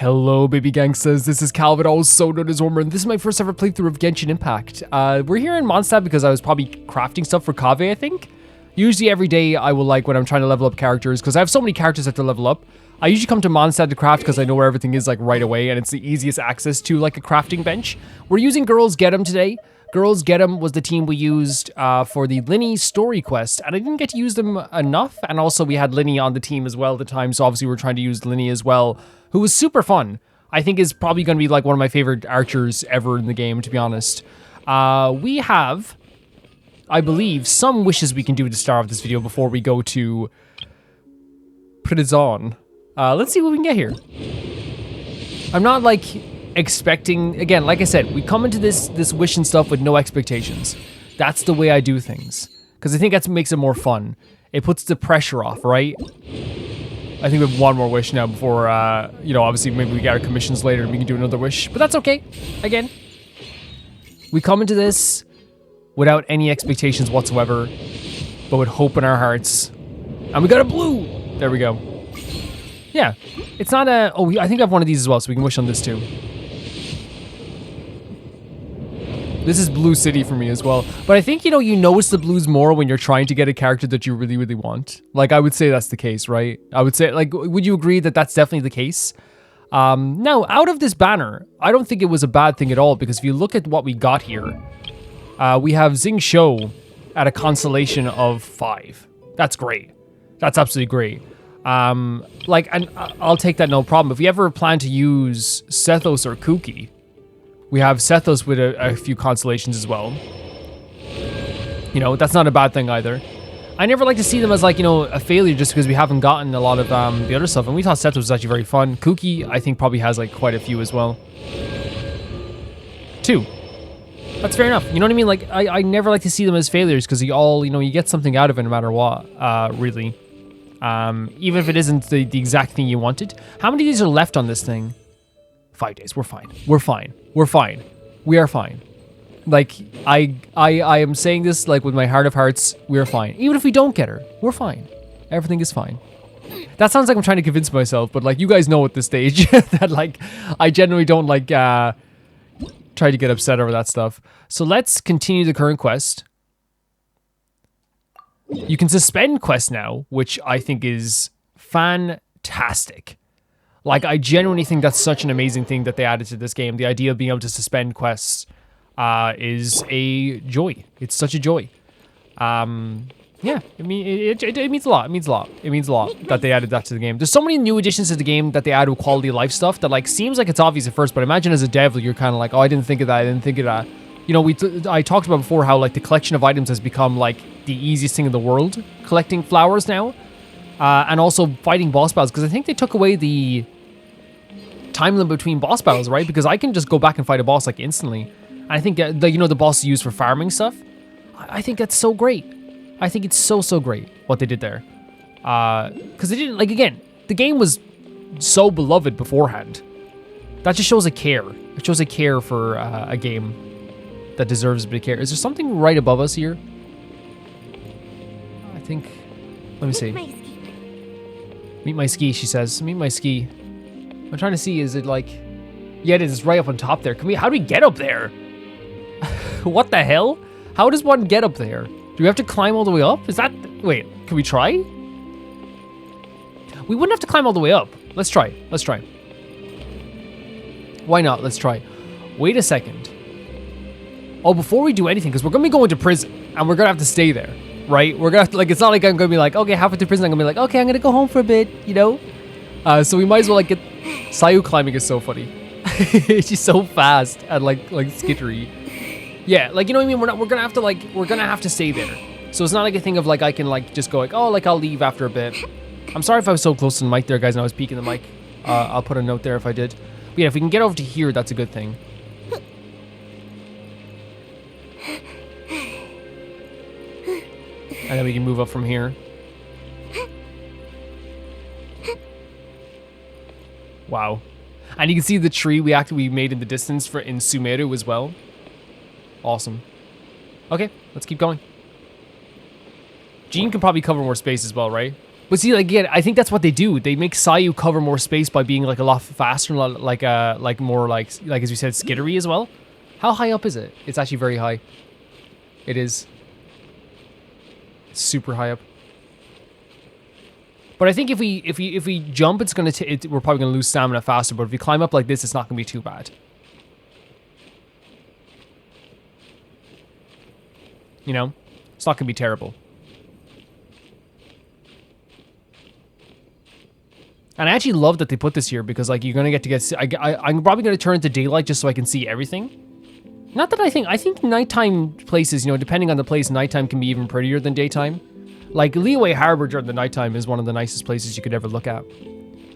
Hello, baby gangsters. This is Calvin, also known as Ormer, and this is my first ever playthrough of Genshin Impact. We're here in Mondstadt because I was probably crafting stuff for Kaveh, I think. Usually every day I will, like, when I'm trying to level up characters, because I have so many characters I have to level up, I usually come to Mondstadt to craft because I know where everything is, like, right away, and it's the easiest access to, like, a crafting bench. We're using Girls Get 'Em today. Girls Get 'Em was the team we used for the Linny story quest, and I didn't get to use them enough, and also we had Linny on the team as well at the time, so obviously we're trying to use Linny as well, who was super fun. I think is probably going to be like one of my favorite archers ever in the game, to be honest. We have, I believe, some wishes we can do to start off this video before we go to Prison. Let's see what we can get here. I'm not like expecting, again, like I said, we come into this wish and stuff with no expectations. That's the way I do things, because I think that makes it more fun. It puts the pressure off, right? I think we have one more wish now before, you know, obviously maybe we get our commissions later and we can do another wish, but that's okay. Again, we come into this without any expectations whatsoever, but with hope in our hearts. And we got a blue! There we go. Yeah, it's not a, oh, I think I have one of these as well, so we can wish on this too. This is Blue City for me as well. But I think, you notice the blues more when you're trying to get a character that you really, really want. Like, I would say that's the case, right? I would say, like, would you agree that that's definitely the case? Now, out of this banner, I don't think it was a bad thing at all, because if you look at what we got here, we have Xing Shou at a constellation of 5. That's great. That's absolutely great. Like, and I'll take that no problem. If we ever plan to use Sethos or Kuki, we have Sethos with a few constellations as well. You know, that's not a bad thing either. I never like to see them as, like, a failure just because we haven't gotten a lot of the other stuff. And we thought Sethos was actually very fun. Kuki, I think, probably has, like, quite a few as well. 2. That's fair enough. You know what I mean? Like, I never like to see them as failures because you all, you get something out of it no matter what, really. Even if it isn't the exact thing you wanted. How many of these are left on this thing? 5 days. We're fine. We're fine. We're fine. We are fine. Like, I am saying this, like, with my heart of hearts, we're fine. Even if we don't get her, we're fine. Everything is fine. That sounds like I'm trying to convince myself, but, like, you guys know at this stage that, like, I generally don't, like, try to get upset over that stuff. So let's continue the current quest. You can suspend quests now, which I think is fantastic. Like, I genuinely think that's such an amazing thing that they added to this game. The idea of being able to suspend quests is a joy. It's such a joy. Yeah, I mean, it means a lot. It means a lot. It means a lot that they added that to the game. There's so many new additions to the game that they add with quality of life stuff that, like, seems like it's obvious at first, but imagine as a dev, you're kind of like, oh, I didn't think of that. I didn't think of that. You know, I talked about before how, like, the collection of items has become, like, the easiest thing in the world, collecting flowers now, and also fighting boss battles, because I think they took away the time limit between boss battles, right? Because I can just go back and fight a boss, like, instantly. And I think that, the boss is used for farming stuff. I think that's so great. I think it's so great what they did there. Because they didn't, like, again, the game was so beloved beforehand. That just shows a care. It shows a care for a game that deserves a bit of care. Is there something right above us here? I think, let me see. Meet my ski, she says. Meet my ski. I'm trying to see, is it like, yeah, it is right up on top there. How do we get up there? What the hell? How does one get up there? Do we have to climb all the way up? Is that, wait, can we try? We wouldn't have to climb all the way up. Let's try. Let's try. Why not? Let's try. Wait a second. Oh, before we do anything, because we're going to be going to prison, and we're going to have to stay there, right? We're going to have to, like, it's not like I'm going to be like, okay, halfway to prison, I'm going to be like, okay, I'm going to go home for a bit, So we might as well, like, get, Sayu climbing is so funny. She's so fast and, like skittery. Yeah, like, you know what I mean? We're going to have to stay there. So it's not like a thing of, like, I can, like, just go, like, oh, like, I'll leave after a bit. I'm sorry if I was so close to the mic there, guys, and I was peeking the mic. I'll put a note there if I did. But yeah, if we can get over to here, that's a good thing. And then we can move up from here. Wow. And you can see the tree we made in the distance in Sumeru as well. Awesome. Okay, let's keep going. Jean can probably cover more space as well, right? But see, like, again, I think that's what they do. They make Sayu cover more space by being like a lot faster, and like more like as we said, skittery as well. How high up is it? It's actually very high. It is super high up. But I think if we jump, it's gonna we're probably gonna lose stamina faster. But if we climb up like this, it's not gonna be too bad. You know, it's not gonna be terrible. And I actually love that they put this here because, like, you're gonna get to get. I'm probably gonna turn it to daylight just so I can see everything. Not that I think nighttime places, you know, depending on the place, nighttime can be even prettier than daytime. Like Leeway Harbor during the nighttime is one of the nicest places you could ever look at.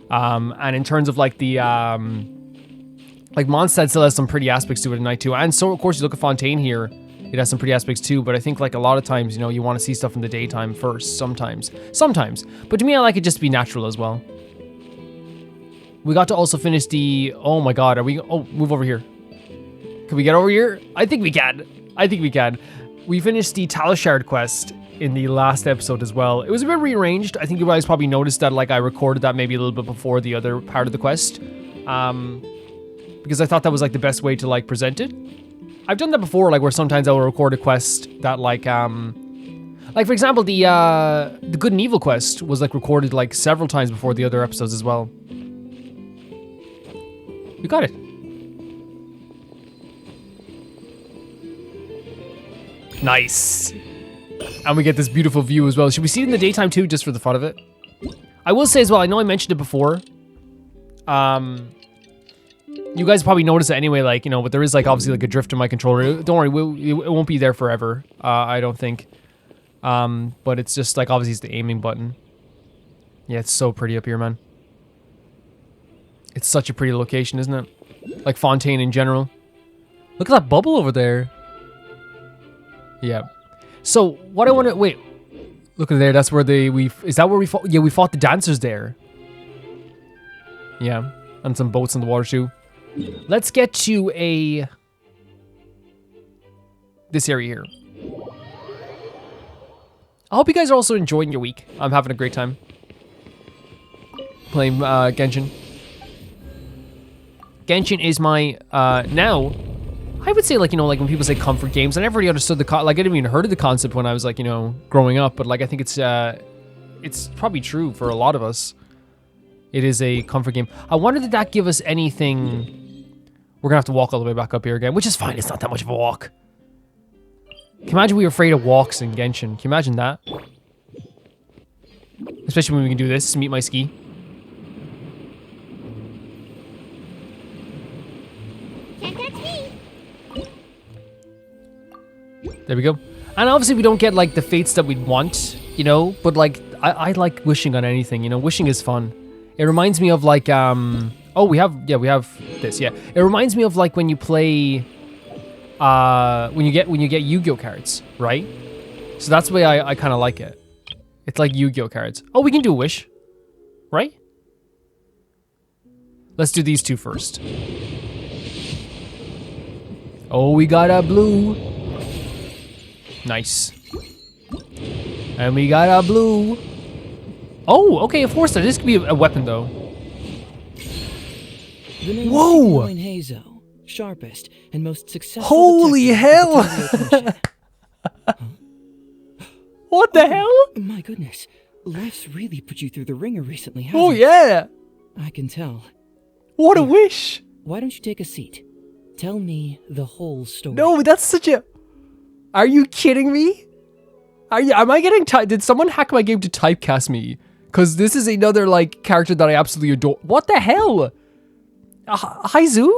And in terms of like the like Mondstadt still has some pretty aspects to it at night too. And so of course you look at Fontaine here, it has some pretty aspects too. But I think like a lot of times, you know, you want to see stuff in the daytime first. Sometimes. But to me, I like it just to be natural as well. We got to also finish the. Oh my God, are we? Oh, move over here. Can we get over here? I think we can. We finished the Talishard quest in the last episode as well. It was a bit rearranged. I think you guys probably noticed that, like, I recorded that maybe a little bit before the other part of the quest. Because I thought that was like the best way to like present it. I've done that before, like where sometimes I will record a quest that like for example, the Good and Evil quest was like recorded like several times before the other episodes as well. We got it. Nice. And we get this beautiful view as well. Should we see it in the daytime too, just for the fun of it? I will say as well, I know I mentioned it before. You guys probably noticed it anyway, like, you know, but there is like obviously like a drift in my controller. Don't worry, it won't be there forever, I don't think. But it's just like obviously it's the aiming button. Yeah, it's so pretty up here, man. It's such a pretty location, isn't it? Like Fontaine in general. Look at that bubble over there. Yeah. So what I want to wait. Look at there. That's where is that where we fought? Yeah, we fought the dancers there. Yeah, and some boats in the water too. Let's get to this area here. I hope you guys are also enjoying your week. I'm having a great time playing Genshin. Genshin is my now. I would say, like, you know, like when people say comfort games, I never really understood like I didn't even heard of the concept when I was like, you know, growing up. But like I think it's probably true for a lot of us. It is a comfort game. I wonder did that give us anything. We're gonna have to walk all the way back up here again, which is fine. It's not that much of a walk. Can you imagine we were afraid of walks in Genshin? Can you imagine that? Especially when we can do this, meet my ski. Can't catch me. There we go. And obviously we don't get like the fates that we'd want, you know, but like I like wishing on anything, you know. Wishing is fun. It reminds me of like oh, we have this, yeah. It reminds me of like when you play when you get Yu-Gi-Oh cards, right? So that's the way I kind of like it. It's like Yu-Gi-Oh cards. Oh, we can do a wish, right? Let's do these two first. Oh, we got a blue. Nice. And we got a blue. Oh, okay, of course, this could be a weapon, though. Whoa! Hazo, sharpest and most successful. Holy hell! What the hell? My goodness, life's really put you through the ringer recently, hasn't it? Oh, yeah! I can tell. What a wish! Why don't you take a seat? Tell me the whole story. No, that's such a... Are you kidding me? Am I getting did someone hack my game to typecast me? Because this is another, like, character that I absolutely adore. What the hell? Haizu?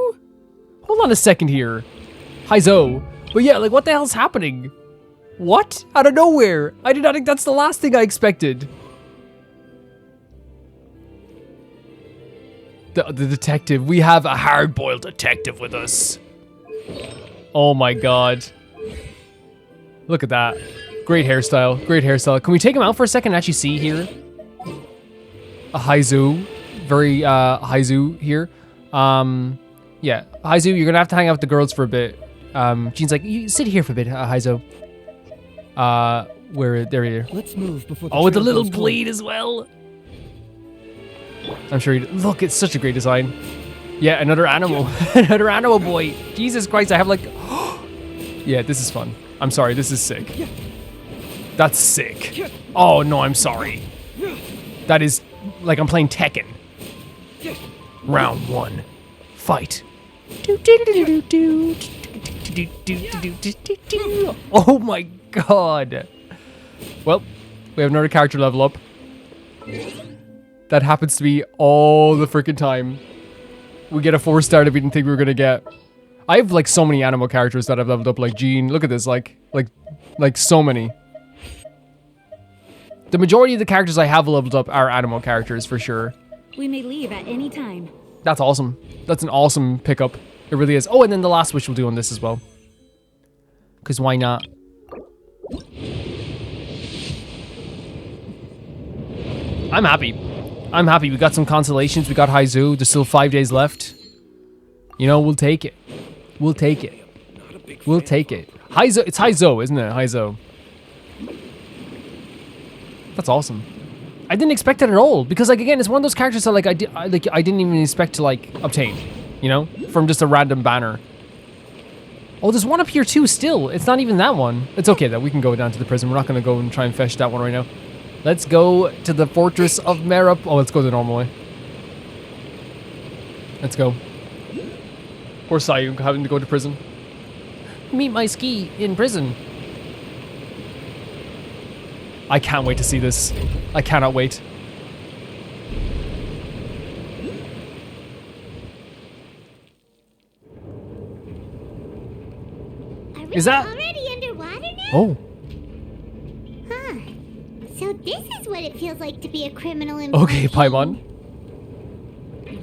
Hold on a second here. Haizo. But yeah, like, what the hell's happening? What? Out of nowhere. I did not think that's the last thing I expected. The detective. We have a hard-boiled detective with us. Oh my god. Look at that. Great hairstyle. Great hairstyle. Can we take him out for a second and actually see here? A Haizu. Very Haizu here. Yeah. Haizu, you're gonna have to hang out with the girls for a bit. Jean's like, you sit here for a bit, Haizu. Where there you are. Let's move before the Oh, with the trail little goes cold. blade as well. I'm sure. Look, it's such a great design. Yeah, another animal, another animal boy. Jesus Christ, I have like. Yeah, this is fun. I'm sorry, this is sick. That's sick. Oh no, I'm sorry. That is like I'm playing Tekken. Round 1, fight. Oh my god. Well, we have another character level up. That happens to be all the freaking time. We get a 4-star that we didn't think we were gonna get. I have like so many animal characters that I've leveled up, like Jean. Look at this, like so many. The majority of the characters I have leveled up are animal characters for sure. We may leave at any time. That's awesome. That's an awesome pickup. It really is. Oh, and then the last wish we'll do on this as well. Because why not? I'm happy. I'm happy. We got some consolations. We got Haizu. There's still 5 days left. You know, we'll take it. We'll take it. We'll take it. Haizu. It's Haizu, isn't it? Haizu. That's awesome. I didn't expect it at all because, like, again, it's one of those characters that, like, I didn't even expect to, like, obtain. You know, from just a random banner. Oh, there's one up here too. Still, it's not even that one. It's okay that we can go down to the prison. We're not gonna go and try and fetch that one right now. Let's go to the Fortress of Meropide. Oh, let's go the normal way. Let's go. Poor Sayu having to go to prison. Meet my ski in prison. I can't wait to see this. I cannot wait. Are we Is that- already underwater now? Oh. Huh. So this is what it feels like to be a criminal in Okay, Blood Paimon.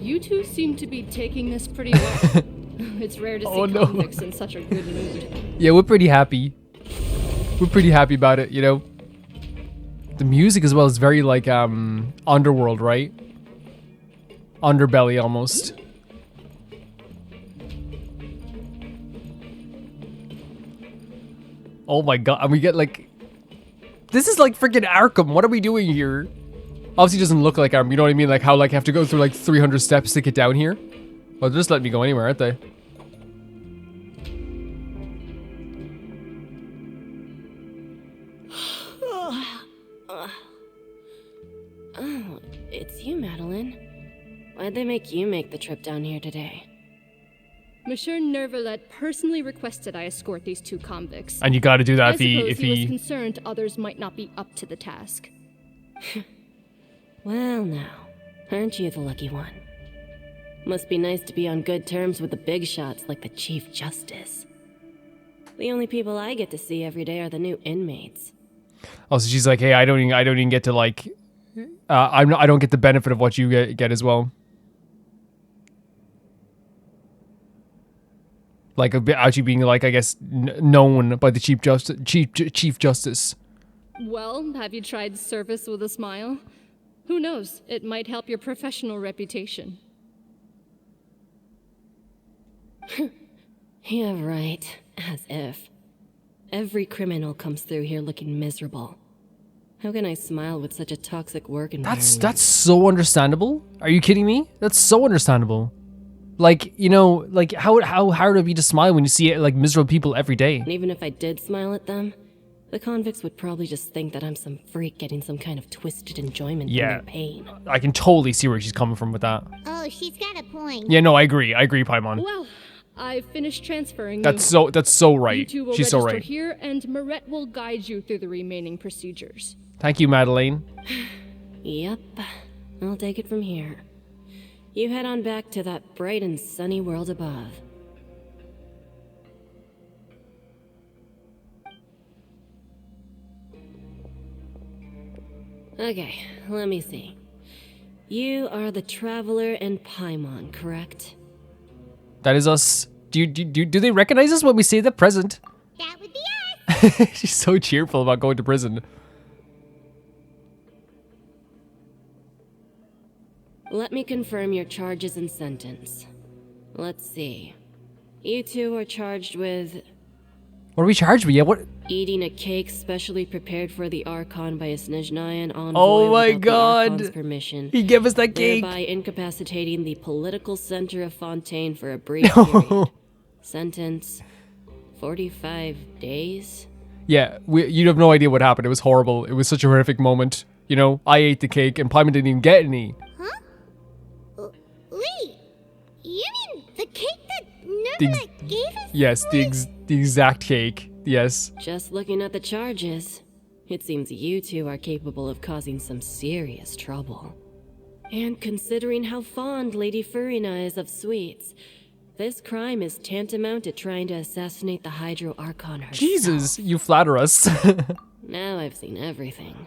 You two seem to be taking this pretty well. It's rare to see Oh, no. convicts in such a good mood. Yeah, we're pretty happy. We're pretty happy about it, you know? The music as well is very like, Underworld, right? Underbelly almost. Oh my god, and we get like... This is like freaking Arkham, what are we doing here? Obviously it doesn't look like Arkham, you know what I mean? Like how like I have to go through like 300 steps to get down here? Well, they're just letting me go anywhere, aren't they? Oh, it's you, Madeline. Why'd they make you make the trip down here today? Monsieur Nervalet personally requested I escort these two convicts. And you gotta do that I if he... suppose If he was he... concerned others might not be up to the task. Well, now, aren't you the lucky one? Must be nice to be on good terms with the big shots like the Chief Justice. The only people I get to see every day are the new inmates. Oh, so she's like, hey, I don't even get to like... I don't get the benefit of what you get as well. Like a bit actually being like, I guess, known by the Chief Justice. Well, have you tried service with a smile? Who knows? It might help your professional reputation. Yeah, right. As if. Every criminal comes through here looking miserable. How can I smile with such a toxic work environment? That's so understandable. Are you kidding me? That's so understandable. Like, you know, like how hard would it be to smile when you see like miserable people every day? And even if I did smile at them, the convicts would probably just think that I'm some freak getting some kind of twisted enjoyment from Yeah. their pain. I can totally see where she's coming from with that. Oh, she's got a point. Yeah, no, I agree, Paimon. Well, I've finished transferring That's you. so You right. two will She's so register right. here, and Moret will guide you through the remaining procedures. Thank you, Madeleine. Yep, I'll take it from here. You head on back to that bright and sunny world above. Okay, let me see. You are the Traveler and Paimon, correct? That is us. Do they recognize us when we say the present? That would be us. She's so cheerful about going to prison. Let me confirm your charges and sentence. Let's see. You two are charged with What are we charged with? Yeah, what? Eating a cake specially prepared for the Archon by a Snezhnayan envoy Oh my without the Archon's god. permission. He gave us that cake. Thereby incapacitating the political center of Fontaine for a brief period. Sentence, 45 days? Yeah, you have no idea what happened. It was horrible. It was such a horrific moment. You know, I ate the cake and Paimon didn't even get any. Wait, you mean the cake that The Nervalite gave us? Yes, the exact cake. Yes. Just looking at the charges, it seems you two are capable of causing some serious trouble. And considering how fond Lady Furina is of sweets, this crime is tantamount to trying to assassinate the Hydro Archon herself. Jesus, you flatter us. Now I've seen everything.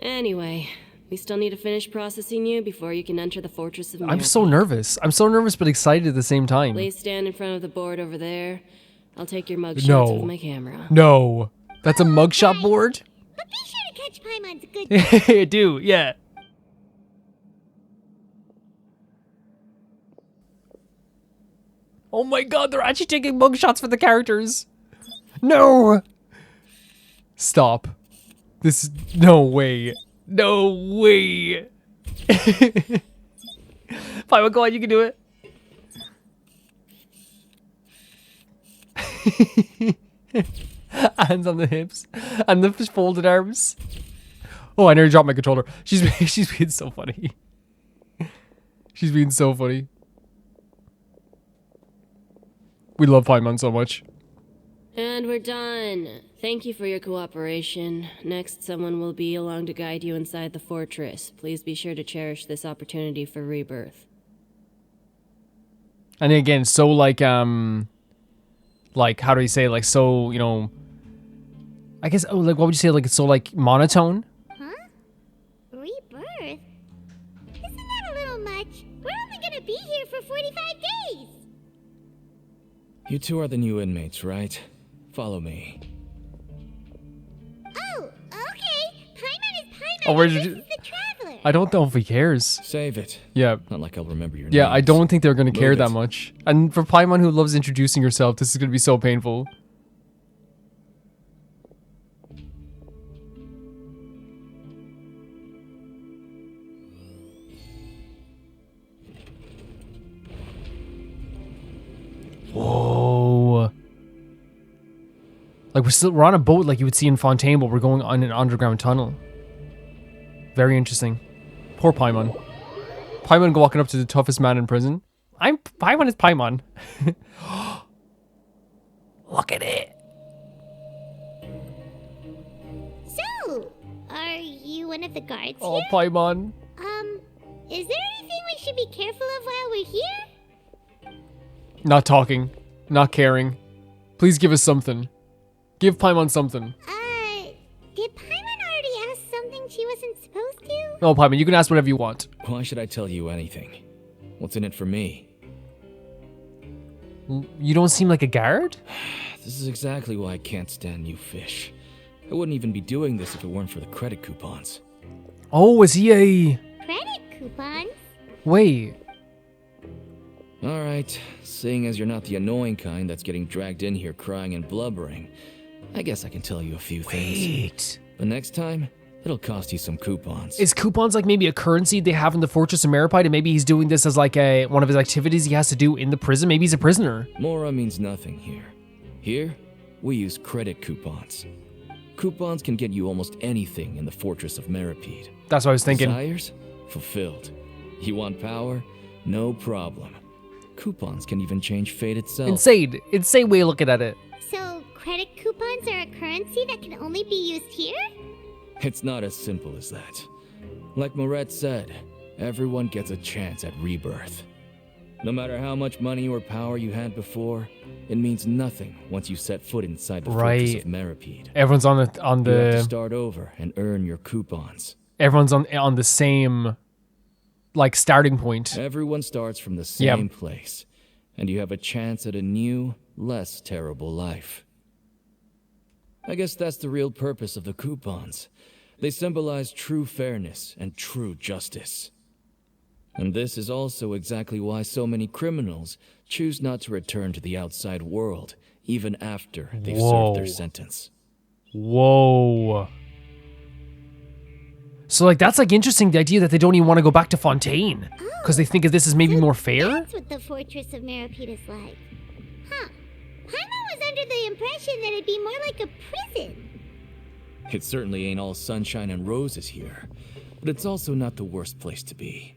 Anyway, we still need to finish processing you before you can enter the Fortress of Meropide. I'm so nervous. I'm so nervous but excited at the same time. Please stand in front of the board over there. I'll take your mugshots No. with my camera. No. That's a mugshot board? But be sure to catch Paimon's good. I do, yeah. Oh my god, they're actually taking mugshots for the characters. No. Stop. This is no way. No way. Paimon, go on, you can do it. Hands on the hips and the folded arms. Oh, I nearly dropped my controller. She's being so funny. She's being so funny. We love Paimon so much. And we're done. Thank you for your cooperation. Next, someone will be along to guide you inside the fortress. Please be sure to cherish this opportunity for rebirth. And again, so like how do you say, like, so, you know, I guess, oh, like, what would you say, like, it's so, like, monotone? Huh? Rebirth? Isn't that a little much? We're only gonna be here for 45 days! You two are the new inmates, right? Follow me. Oh, okay. Paimon is Paimon. Oh, where and did this you- is the Traveler. I don't know if he cares. Save it. Yeah. Not like I'll remember your Yeah, I names. don't think they're going to care Move that it. much. And for Paimon, who loves introducing herself, this is going to be so painful. Whoa. Like, we're on a boat like you would see in Fontaine, but we're going on an underground tunnel. Very interesting. Poor Paimon. Paimon walking up to the toughest man in prison. Paimon is Paimon. Look at it. So, are you one of the guards Oh, here? Paimon. Is there anything we should be careful of while we're here? Not talking. Not caring. Please give us something. Give Paimon something. Did Paimon already ask something she wasn't supposed to? No, Paimon, you can ask whatever you want. Why should I tell you anything? What's in it for me? You don't seem like a guard? This is exactly why I can't stand you fish. I wouldn't even be doing this if it weren't for the credit coupons. Oh, is he a... Credit coupons? Wait. Alright, seeing as you're not the annoying kind that's getting dragged in here crying and blubbering, I guess I can tell you a few things. Wait. But next time, it'll cost you some coupons. Is coupons like maybe a currency they have in the Fortress of Meropide, and maybe he's doing this as like one of his activities he has to do in the prison? Maybe he's a prisoner. Mora means nothing here. Here, we use credit coupons. Coupons can get you almost anything in the Fortress of Meropide. That's what I was thinking. Desires? Fulfilled. You want power? No problem. Coupons can even change fate itself. Insane. Insane way of looking at it. So, credit coupons are a currency that can only be used here? It's not as simple as that. Like Moret said, everyone gets a chance at rebirth. No matter how much money or power you had before, it means nothing once you set foot inside the Fortress Right. of Meropide. Everyone's on You have to the start over and earn your coupons. everyone's on the same like starting point. Everyone starts from the Yep. same place, and you have a chance at a new, less terrible life. I guess that's the real purpose of the coupons. They symbolize true fairness and true justice. And this is also exactly why so many criminals choose not to return to the outside world, even after they've served their sentence. Whoa. So, like, that's, like, interesting, the idea that they don't even want to go back to Fontaine. Because they think that this is maybe more fair? That's what the Fortress of Meropide is like. Huh. Paimon was under the impression that it'd be more like a prison. It certainly ain't all sunshine and roses here, but it's also not the worst place to be.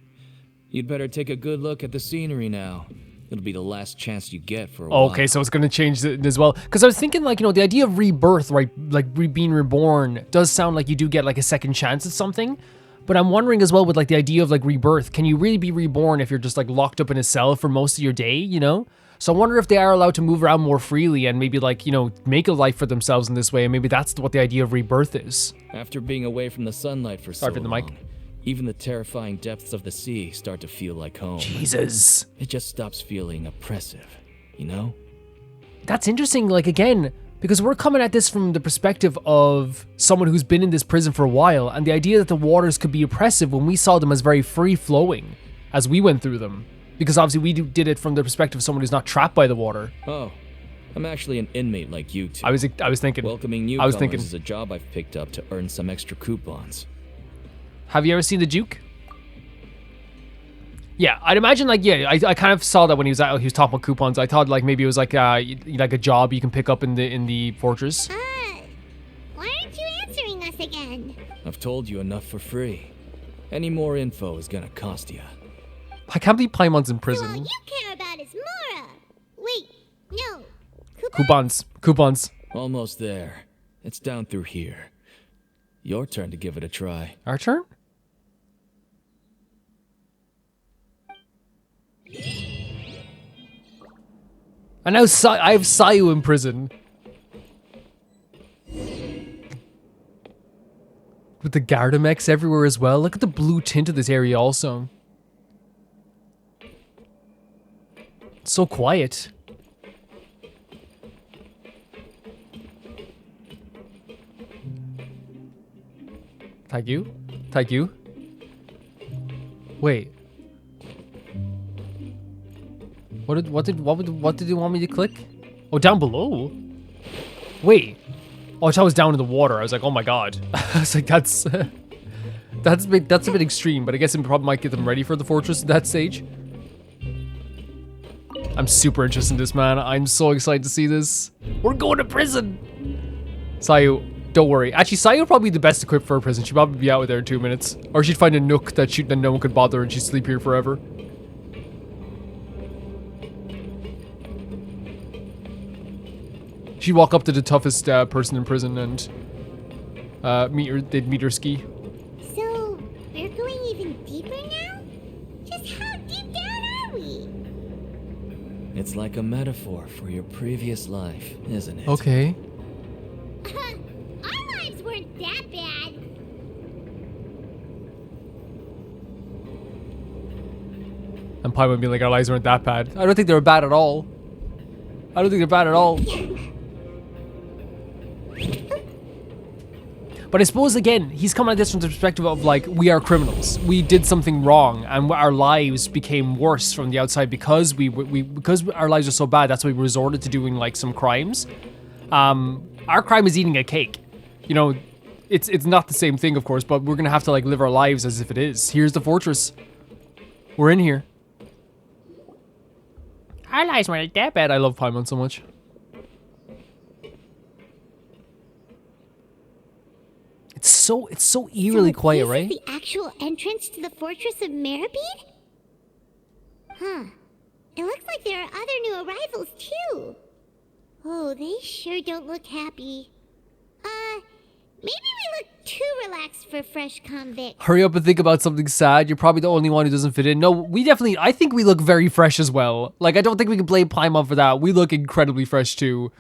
You'd better take a good look at the scenery now. It'll be the last chance you get for a while. Okay, so it's going to change it as well. Because I was thinking, like, you know, the idea of rebirth, right, like being reborn, does sound like you do get, like, a second chance at something. But I'm wondering as well with, like, the idea of, like, rebirth. Can you really be reborn if you're just, like, locked up in a cell for most of your day, you know? So I wonder if they are allowed to move around more freely and maybe, like, you know, make a life for themselves in this way. And maybe that's what the idea of rebirth is. After being away from the sunlight for so long, even the terrifying depths of the sea start to feel like home. Jesus. It just stops feeling oppressive, you know? That's interesting, like, again, because we're coming at this from the perspective of someone who's been in this prison for a while, and the idea that the waters could be oppressive when we saw them as very free-flowing as we went through them. Because obviously we did it from the perspective of someone who's not trapped by the water. Oh, I'm actually an inmate like you two. I was thinking. Welcoming newcomers is a job I've picked up to earn some extra coupons. Have you ever seen the Duke? Yeah, I'd imagine, like, yeah, I kind of saw that when he was talking about coupons. I thought, like, maybe it was like a job you can pick up in the fortress. Why aren't you answering us again? I've told you enough for free. Any more info is gonna cost you. I can't believe Paimon's in So prison. all you care about is Mora. Wait, no. Coupons. Almost there. It's down through here. Your turn to give it a try. Our turn? And now I have Sayu in prison. With the Gardamex everywhere as well. Look at the blue tint of this area also. It's so quiet. Thank you. Thank you. Wait. What did you want me to click? Oh, down below. Wait. Oh, I thought it was down in the water. I was like, oh my god. I was like, that's a bit extreme, but I guess it probably might get them ready for the fortress at that stage. I'm super interested in this, man. I'm so excited to see this. We're going to prison. Sayu, don't worry. Actually, Sayu would probably be the best equipped for a prison. She'd probably be out of there in 2 minutes. Or she'd find a nook that no one could bother and she'd sleep here forever. She'd walk up to the toughest person in prison and they'd meet her ski. So, we're going even deeper now? Just how deep down are we? It's like a metaphor for your previous life, isn't it? Okay. Our lives weren't that bad. And Paimon would be like, our lives weren't that bad. I don't think they were bad at all. I don't think they're bad at all. But I suppose, again, he's coming at this from the perspective of, like, we are criminals. We did something wrong, and our lives became worse from the outside because because our lives are so bad. That's why we resorted to doing, like, some crimes. Our crime is eating a cake. You know, it's not the same thing, of course, but we're gonna have to, like, live our lives as if it is. Here's the fortress. We're in here. Our lives weren't that bad. I love Paimon so much. It's so eerily quiet, right? This is the actual entrance to the Fortress of Meropide? Huh. It looks like there are other new arrivals, too. Oh, they sure don't look happy. Maybe we look too relaxed for fresh convicts. Hurry up and think about something sad. You're probably the only one who doesn't fit in. No, I think we look very fresh as well. Like, I don't think we can blame Paimon for that. We look incredibly fresh, too.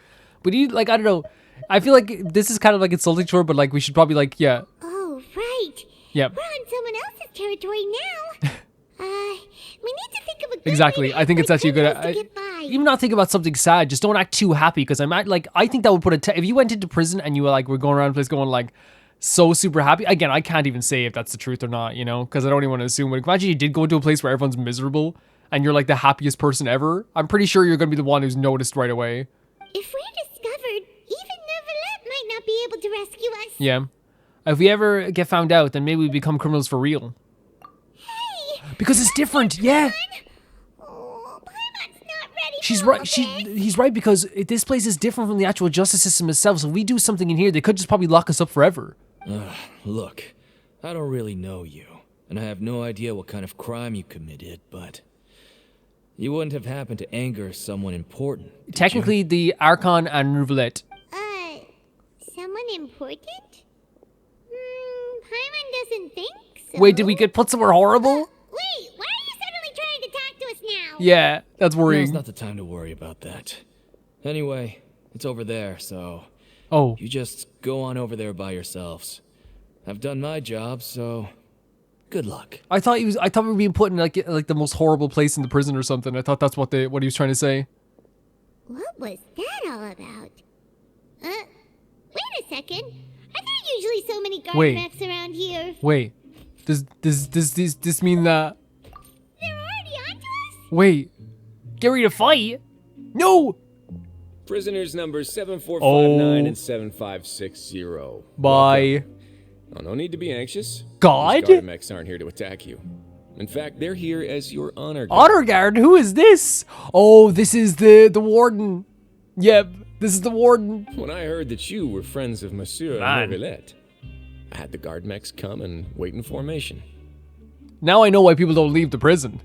But I don't know. I feel like this is kind of like insulting to her, but like we should probably like, yeah. Oh, right. Yeah. We're on someone else's territory now. We need to think of a good Exactly. way to I think it's actually good. to get by. Even not think about something sad. Just don't act too happy because I think that would put if you went into prison and you were like, we're going around the place going like so super happy. Again, I can't even say if that's the truth or not, you know, because I don't even want to assume. But imagine you did go into a place where everyone's miserable and you're like the happiest person ever. I'm pretty sure you're going to be the one who's noticed right away. If we're discovered, even Neuvillette might not be able to rescue us. Yeah. If we ever get found out, then maybe we become criminals for real. Hey! Because it's different, yeah. Oh, Paimon's not ready She's for all right. this. He's right because this place is different from the actual justice system itself. So if we do something in here, they could just probably lock us up forever. Look, I don't really know you, and I have no idea what kind of crime you committed, but you wouldn't have happened to anger someone important, did Technically, the Archon and Neuvillette. Someone important? Paimon doesn't think so. Wait, did we get put somewhere horrible? Wait, why are you suddenly trying to talk to us now? Yeah, that's you? Now's worrying. not the time to worry about that. Anyway, it's over there, so Oh, you just go on over there by yourselves. I've done my job, so good luck. I thought we were being put in like the most horrible place in the prison or something. I thought that's what he was trying to say. What was that all about? Wait a second. Are there usually so many guard Wait. mechs around here? Wait, does this mean that? They're already onto us? Wait, get ready to fight? No. Prisoners numbers 7459 Oh. and 7560. Bye. Oh, no need to be anxious. God? These Gardamex aren't here to attack you. In fact, they're here as your honor guard. Honor guard. Who is this? Oh, this is the warden. Yep, this is the warden. When I heard that you were friends of Monsieur Man. Neuvillette, I had the Guardmex come and wait in formation. Now I know why people don't leave the prison.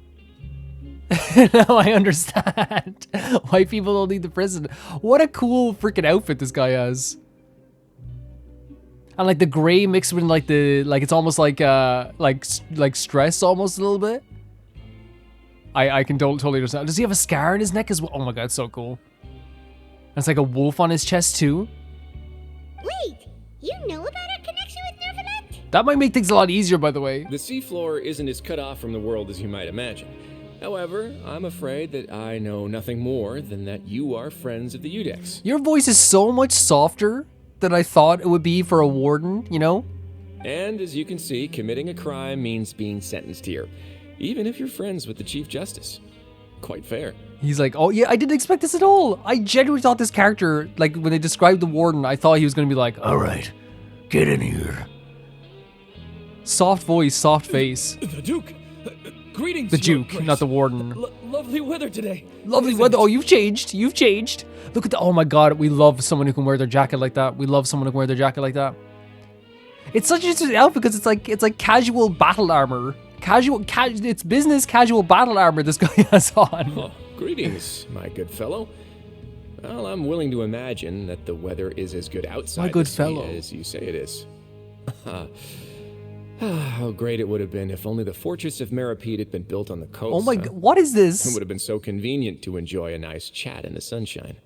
Now I understand why people don't leave the prison. What a cool freaking outfit this guy has. And like the gray mixed with like it's almost like stress almost a little bit. I can totally understand. Does he have a scar in his neck as well? Oh my god, it's so cool. It's like a wolf on his chest too. Wait, you know about our connection with Neuvillette? That might make things a lot easier, by the way. The seafloor isn't as cut off from the world as you might imagine. However, I'm afraid that I know nothing more than that you are friends of the Udex. Your voice is so much softer than I thought it would be for a warden, you know? And as you can see, committing a crime means being sentenced here, even if you're friends with the Chief Justice. Quite fair. He's like, oh yeah, I didn't expect this at all. I genuinely thought this character, like when they described the warden, I thought he was gonna be like, all right, get in here. Soft voice, soft face. The Duke! Greetings, The Your Duke, Grace. not the warden. Lovely weather today. Lovely Isn't weather. it? Oh, you've changed. You've changed. Look at the. Oh my God, we love someone who can wear their jacket like that. We love someone who can wear their jacket like that. It's such an interesting outfit because it's like casual battle armor. It's business casual battle armor this guy has on. Oh, greetings, my good fellow. Well, I'm willing to imagine that the weather is as good outside My good the sea fellow. as you say it is. How great it would have been if only the Fortress of Meropide had been built on the coast. Oh my huh? God, what is It this? would have been so convenient to enjoy a nice chat in the sunshine.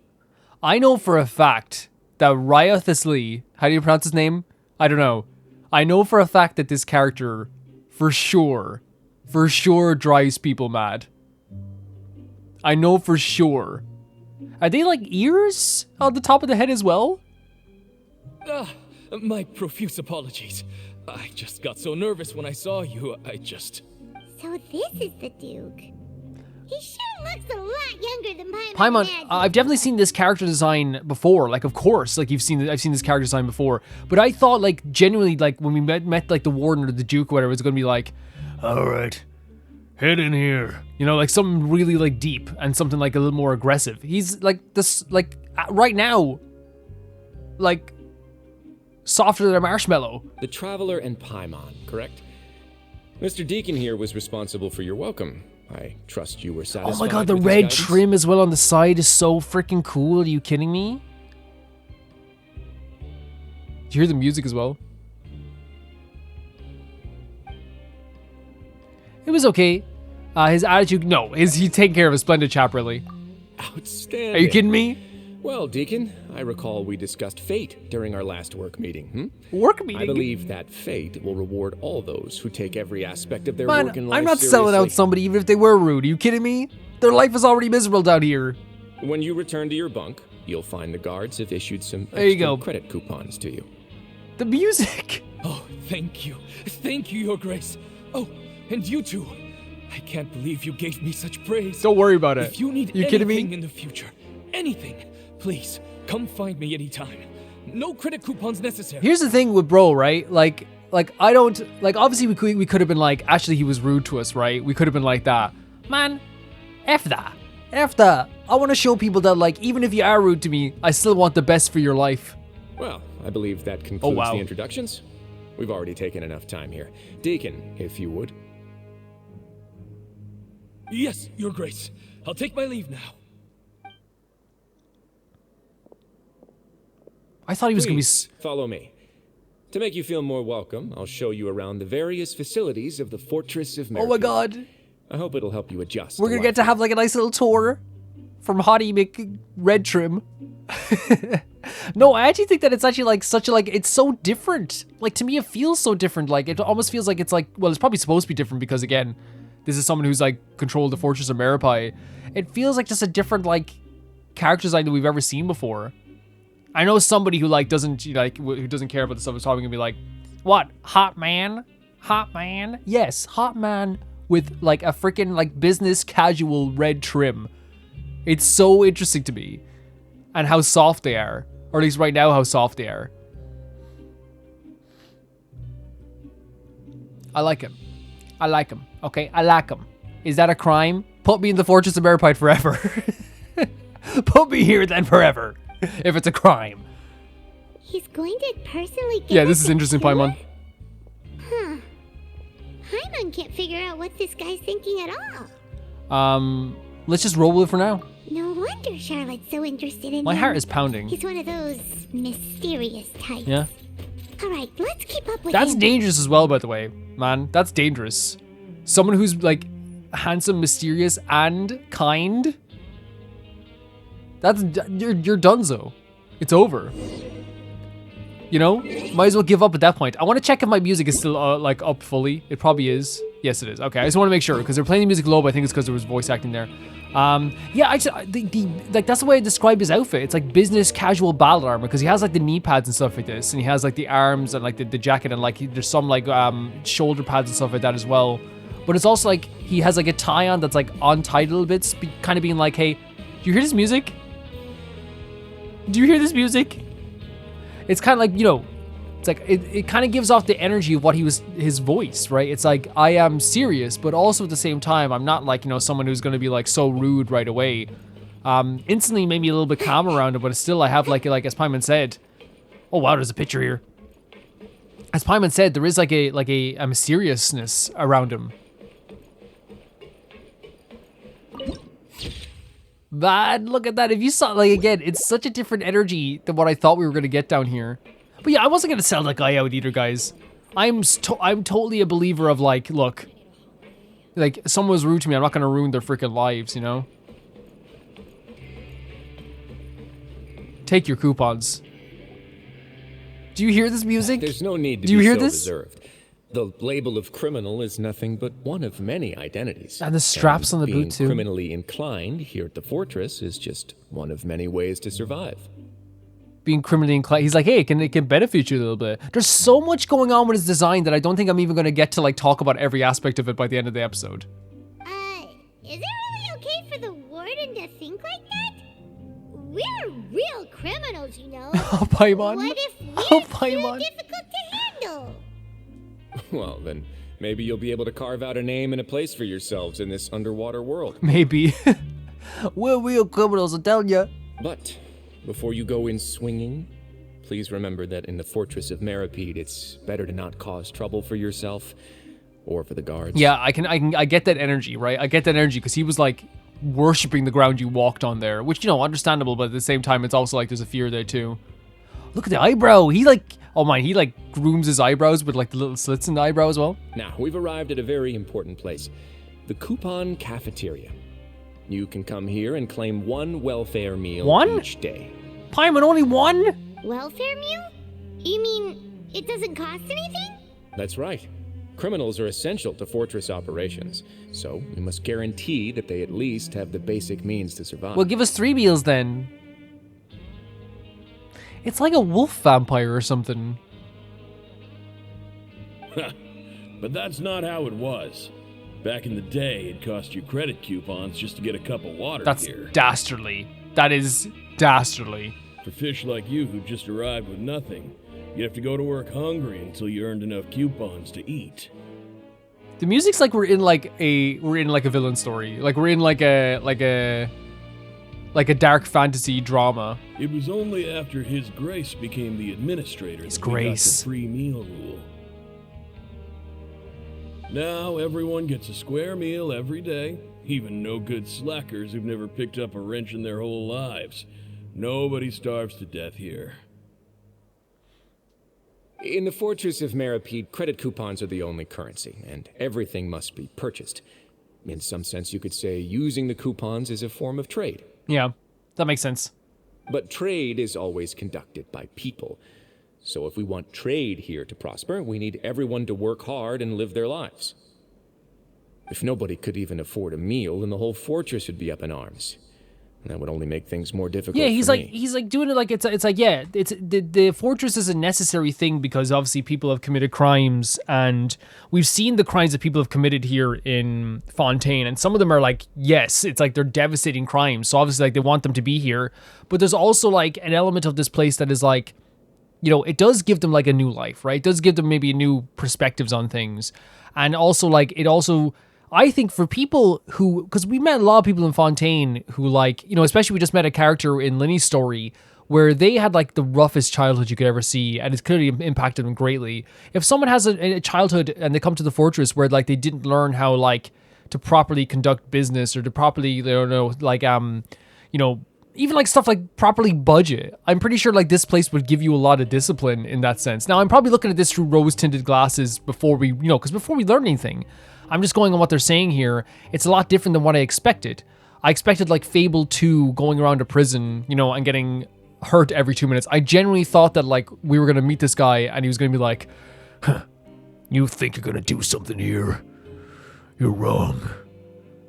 I know for a fact that Ryothus Lee, how do you pronounce his name? I don't know. I know for a fact that this character, for sure drives people mad. I know for sure. Are they like ears on the top of the head as well? My profuse apologies. I just got so nervous when I saw you. So this is the Duke. He sure looks a lot younger than Paimon. Paimon, imagined. I've definitely seen this character design before. Like, of course, like I've seen this character design before. But I thought, like, genuinely, like when we met like the warden or the Duke, or whatever, it's gonna be like, all right, head in here. You know, like something really like deep and something like a little more aggressive. He's like this, like right now, like softer than a marshmallow. The Traveler and Paimon, correct? Mr. Deacon here was responsible for your welcome. I trust you were satisfied. Oh my God, the with his red guidance? trim as well on the side is so freaking cool. Are you kidding me? Did you hear the music as well? It was okay. His attitude, no, he's taking care of a splendid chap, really. Outstanding. Are you kidding me? Well, Deacon, I recall we discussed fate during our last work meeting. Work meeting? I believe that fate will reward all those who take every aspect of their work in Man, life I'm not selling out seriously. somebody even if they were rude. Are you kidding me? Their life is already miserable down here. When you return to your bunk, you'll find the guards have issued some There you extra go. credit coupons to you. The music. Oh, thank you. Thank you, Your Grace. Oh, and you too. I can't believe you gave me such praise. Don't worry about it. If you need You kidding anything me? in the future, anything, Please, come find me anytime. No credit coupons necessary. Here's the thing with bro, right? Like I don't like. Obviously, we could have been like, actually, he was rude to us, right? We could have been like that, man. F that. I want to show people that, like, even if you are rude to me, I still want the best for your life. Well, I believe that concludes wow. the introductions. We've already taken enough time here. Deacon, if you would. Yes, Your Grace. I'll take my leave now. I thought he was going to Please, follow me. To make you feel more welcome, I'll show you around the various facilities of the Fortress of Meropide. Oh my god. I hope it'll help you adjust. We're going to get to have like a nice little tour from Hottie Red Trim. No, I actually think that it's actually like such a, like, it's so different. Like, to me, it feels so different. Like, it almost feels like it's like, well, it's probably supposed to be different because, again, this is someone who's like controlled the Fortress of Meropide. It feels like just a different, like, character design that we've ever seen before. I know somebody who like doesn't, you know, like, who doesn't care about the stuff is probably gonna be like, what, hot man? Hot man? Yes, hot man with like a freaking like business casual red trim. It's so interesting to me. And how soft they are. Or at least right now how soft they are. I like him. I like him. Okay, I like him. Is that a crime? Put me in the Fortress of Meropide forever. Put me here then forever. If it's a crime. He's going to personally get Yeah, this us is a interesting, tour? Paimon. Huh. Paimon can't figure out what this guy's thinking at all. Let's just roll with it for now. No wonder Charlotte's so interested in My him. heart is pounding. He's one of those mysterious types. Yeah. Alright, let's keep up with That's him. dangerous as well, by the way, man. That's dangerous. Someone who's like handsome, mysterious, and kind. That's you're donezo. It's over. You know, might as well give up at that point. I want to check if my music is still like up fully. It probably is. Yes, it is. Okay, I just want to make sure because they're playing the music low, but I think it's because there was voice acting there. Yeah, like that's the way I describe his outfit. It's like business casual battle armor because he has like the knee pads and stuff like this, and he has like the arms and like the jacket and like there's some like shoulder pads and stuff like that as well. But it's also like he has like a tie on that's like untied a little bit, kind of being like, hey, do you hear this music? Do you hear this music? It's kind of like, you know, it's like it kind of gives off the energy of what his voice, right? It's like I am serious, but also at the same time I'm not like, you know, someone who's going to be like so rude right away. Instantly made me a little bit calm around it, but still I have like as Paimon said. Oh wow, there's a picture here. As Paimon said, there is like a mysteriousness around him. Man, look at that. If you saw, like, again, it's such a different energy than what I thought we were going to get down here. But yeah, I wasn't going to sell that guy out either, guys. I'm totally a believer of, like, look. Like, someone was rude to me, I'm not going to ruin their freaking lives, you know? Take your coupons. Do you hear this music? There's no need to Do you be hear so this? reserved. The label of criminal is nothing but one of many identities. And the straps on the being boot, too. criminally inclined here at the fortress is just one of many ways to survive. Being criminally inclined. He's like, hey, it can benefit you a little bit. There's so much going on with his design that I don't think I'm even going to get to, like, talk about every aspect of it by the end of the episode. Is it really okay for the warden to think like that? We're real criminals, you know. Oh, Paimon. What if we're Oh, too Paimon. difficult to handle? Well, then maybe you'll be able to carve out a name and a place for yourselves in this underwater world. Maybe. We're real criminals, I'm telling ya. But before you go in swinging, please remember that in the Fortress of Meropide, it's better to not cause trouble for yourself or for the guards. Yeah, I get that energy, right? I get that energy because he was like worshipping the ground you walked on there, which, you know, understandable, but at the same time, it's also like there's a fear there too. Look at the eyebrow. He like, oh my, he like grooms his eyebrows with like the little slits in the eyebrow as well. Now, we've arrived at a very important place, the Coupon Cafeteria. You can come here and claim one welfare meal each day. Paimon, only one? Welfare meal? You mean it doesn't cost anything? That's right. Criminals are essential to Fortress operations, so we must guarantee that they at least have the basic means to survive. Well, give us 3 meals then. It's like a wolf vampire or something. But that's not how it was. Back in the day, it cost you credit coupons just to get a cup of water That's here. dastardly. That is dastardly. For fish like you who just arrived with nothing, you'd have to go to work hungry until you earned enough coupons to eat. The music's like we're in like a villain story. Like we're in like a dark fantasy drama. It was only after His Grace became the administrator His that we got Grace. the free meal rule. Now everyone gets a square meal every day, even no good slackers who've never picked up a wrench in their whole lives. Nobody starves to death here. In the Fortress of Meropide, credit coupons are the only currency, and everything must be purchased. In some sense, you could say using the coupons is a form of trade. Yeah, that makes sense. But trade is always conducted by people. So if we want trade here to prosper, we need everyone to work hard and live their lives. If nobody could even afford a meal, then the whole fortress would be up in arms. And that would only make things more difficult. Yeah, he's for like me. he's like doing it like it's like yeah, it's the fortress is a necessary thing because obviously people have committed crimes, and we've seen the crimes that people have committed here in Fontaine, and some of them are like, yes, it's like they're devastating crimes. So obviously like they want them to be here, but there's also like an element of this place that is like, you know, it does give them like a new life, right? It does give them maybe new perspectives on things, and also like it also. I think for people who, because we met a lot of people in Fontaine who like, you know, especially we just met a character in Linny's story where they had like the roughest childhood you could ever see, and it's clearly impacted them greatly. If someone has a childhood and they come to the fortress where like they didn't learn how like to properly conduct business or to properly, I don't know, like, you know, even like stuff like properly budget, I'm pretty sure like this place would give you a lot of discipline in that sense. Now I'm probably looking at this through rose-tinted glasses before we, you know, because before we learn anything, I'm just going on what they're saying here. It's a lot different than what I expected. I expected like Fable 2 going around a prison, you know, and getting hurt every 2 minutes. I genuinely thought that like we were going to meet this guy and he was going to be like, huh, you think you're going to do something here? You're wrong.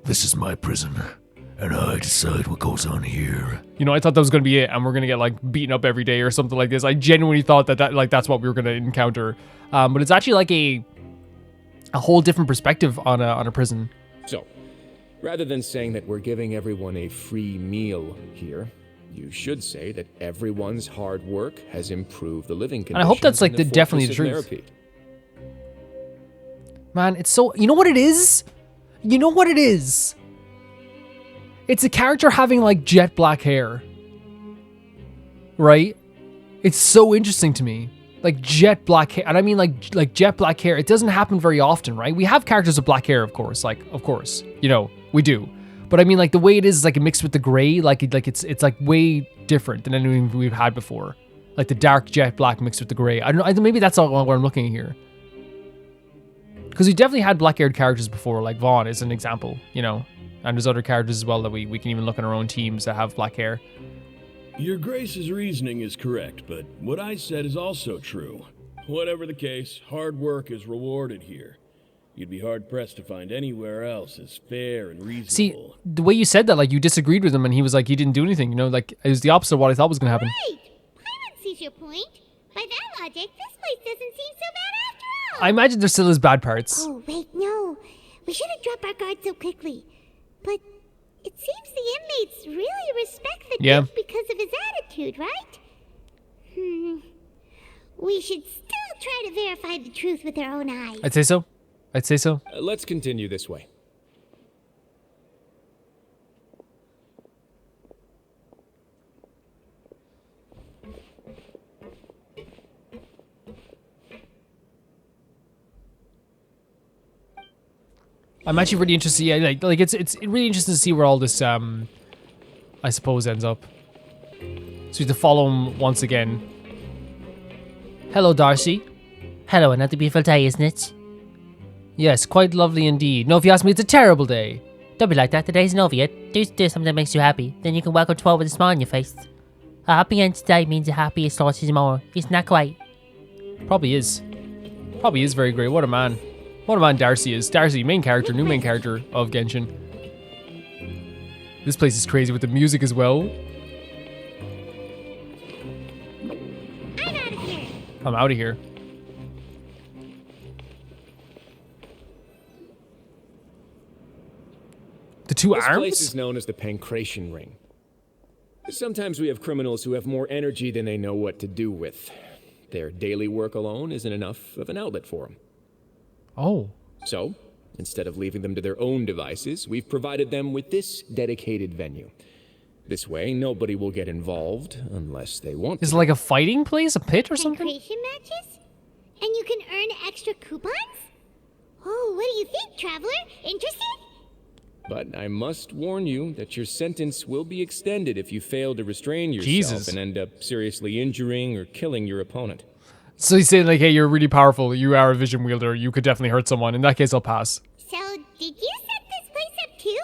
This is my prison and I decide what goes on here. You know, I thought that was going to be it and we're going to get like beaten up every day or something like this. I genuinely thought that like that's what we were going to encounter. But it's actually like a whole different perspective on a prison. So, rather than saying that we're giving everyone a free meal here, you should say that everyone's hard work has improved the living conditions. And I hope that's like in the definitely the Fortress of truth. Meropide. Man, it's so, you know what it is? You know what it is? It's a character having like jet black hair. Right? It's so interesting to me. Like jet black hair, and I mean like jet black hair. It doesn't happen very often, right? We have characters with black hair, of course, you know, we do. But I mean, like the way it is like mixed with the gray, like it's like way different than anything we've had before. Like the dark jet black mixed with the gray. I don't know. Maybe that's all what I'm looking at here. Because we definitely had black-haired characters before, like Vaughn is an example, you know, and there's other characters as well that we can even look in our own teams that have black hair. Your Grace's reasoning is correct, but what I said is also true. Whatever the case, hard work is rewarded here. You'd be hard-pressed to find anywhere else as fair and reasonable. See, the way you said that, like you disagreed with him and he was like, he didn't do anything, you know, like it was the opposite of what I thought was going to happen. Right! Paimon sees your point. By that logic, this place doesn't seem so bad after all. I imagine there still is bad parts. Oh, wait, no. We shouldn't drop our guard so quickly. But it seems the inmates really respect the Duke because of his attitude, right? We should still try to verify the truth with our own eyes. I'd say so. Let's continue this way. I'm actually really interested. Yeah, like it's really interesting to see where all this I suppose ends up. So we have to follow him once again. Hello, Darcy. Hello, another beautiful day, isn't it? Yes, quite lovely indeed. No, if you ask me, it's a terrible day. Don't be like that, the day's not over yet. Do something that makes you happy, then you can welcome tomorrow with a smile on your face. A happy end today means a happier start to tomorrow. Isn't that great? Probably is. Probably is very great. What a man. What a man Darcy is. Darcy, new main character of Genshin. This place is crazy with the music as well. I'm out of here. I'm out of here. The two This arms? place is known as the Pancration Ring. Sometimes we have criminals who have more energy than they know what to do with. Their daily work alone isn't enough of an outlet for them. Oh. So, instead of leaving them to their own devices, we've provided them with this dedicated venue. This way, nobody will get involved unless they want Is to. it like a fighting place? A pit or something? Creation matches? And you can earn extra coupons? Oh, what do you think, traveler? Interested? But I must warn you that your sentence will be extended if you fail to restrain yourself Jesus. and end up seriously injuring or killing your opponent. So he's saying like, hey, you're really powerful. You are a vision wielder. You could definitely hurt someone. In that case, I'll pass. So, did you set this place up too?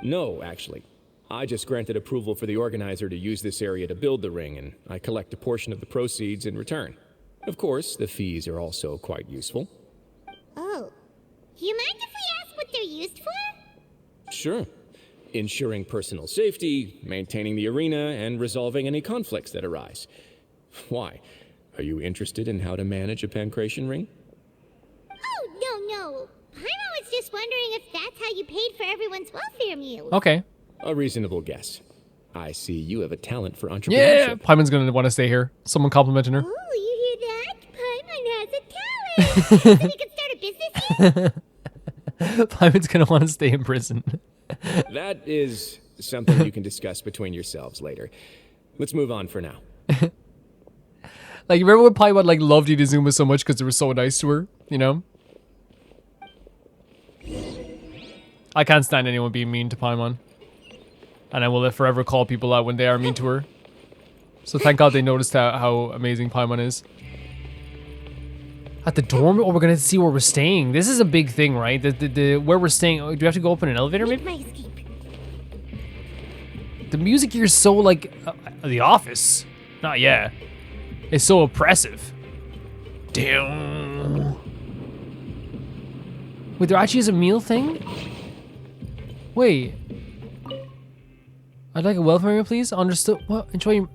No, actually. I just granted approval for the organizer to use this area to build the ring, and I collect a portion of the proceeds in return. Of course, the fees are also quite useful. Oh. Do you mind if we ask what they're used for? Sure. Ensuring personal safety, maintaining the arena, and resolving any conflicts that arise. Why? Are you interested in how to manage a pancration ring? Oh, no. Paimon was just wondering if that's how you paid for everyone's welfare meals. Okay. A reasonable guess. I see you have a talent for Yeah. entrepreneurship. Paimon's going to want to stay here. Someone complimenting her. Oh, you hear that? Paimon has a talent! So we can start a business here? Paimon's going to want to stay in prison. That is something you can discuss between yourselves later. Let's move on for now. Like, you remember when Paimon like loved Inazuma so much because they were so nice to her? You know? I can't stand anyone being mean to Paimon. And I will forever call people out when they are mean to her. So thank God they noticed how amazing Paimon is. At the dorm? Oh, we're going to see where we're staying. This is a big thing, right? The where we're staying. Do we have to go up in an elevator, Make maybe? my escape. The music here is so, like, The Office. Not yeah. It's so oppressive. Damn. Wait, there actually is a meal thing? Wait. I'd like a welfare meal, please. Understood. What? Enjoy.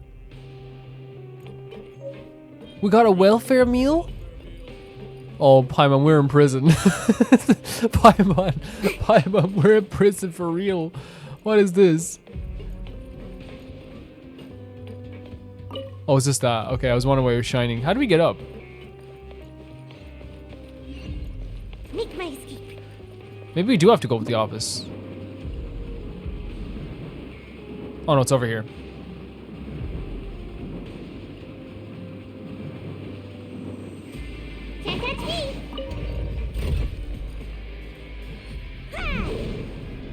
We got a welfare meal? Oh, Paimon, we're in prison. Paimon, we're in prison for real. What is this? Oh, it's just that. Okay, I was wondering why it was shining. How do we get up? Make my escape. Maybe we do have to go with the office. Oh no, it's over here. Can't touch me.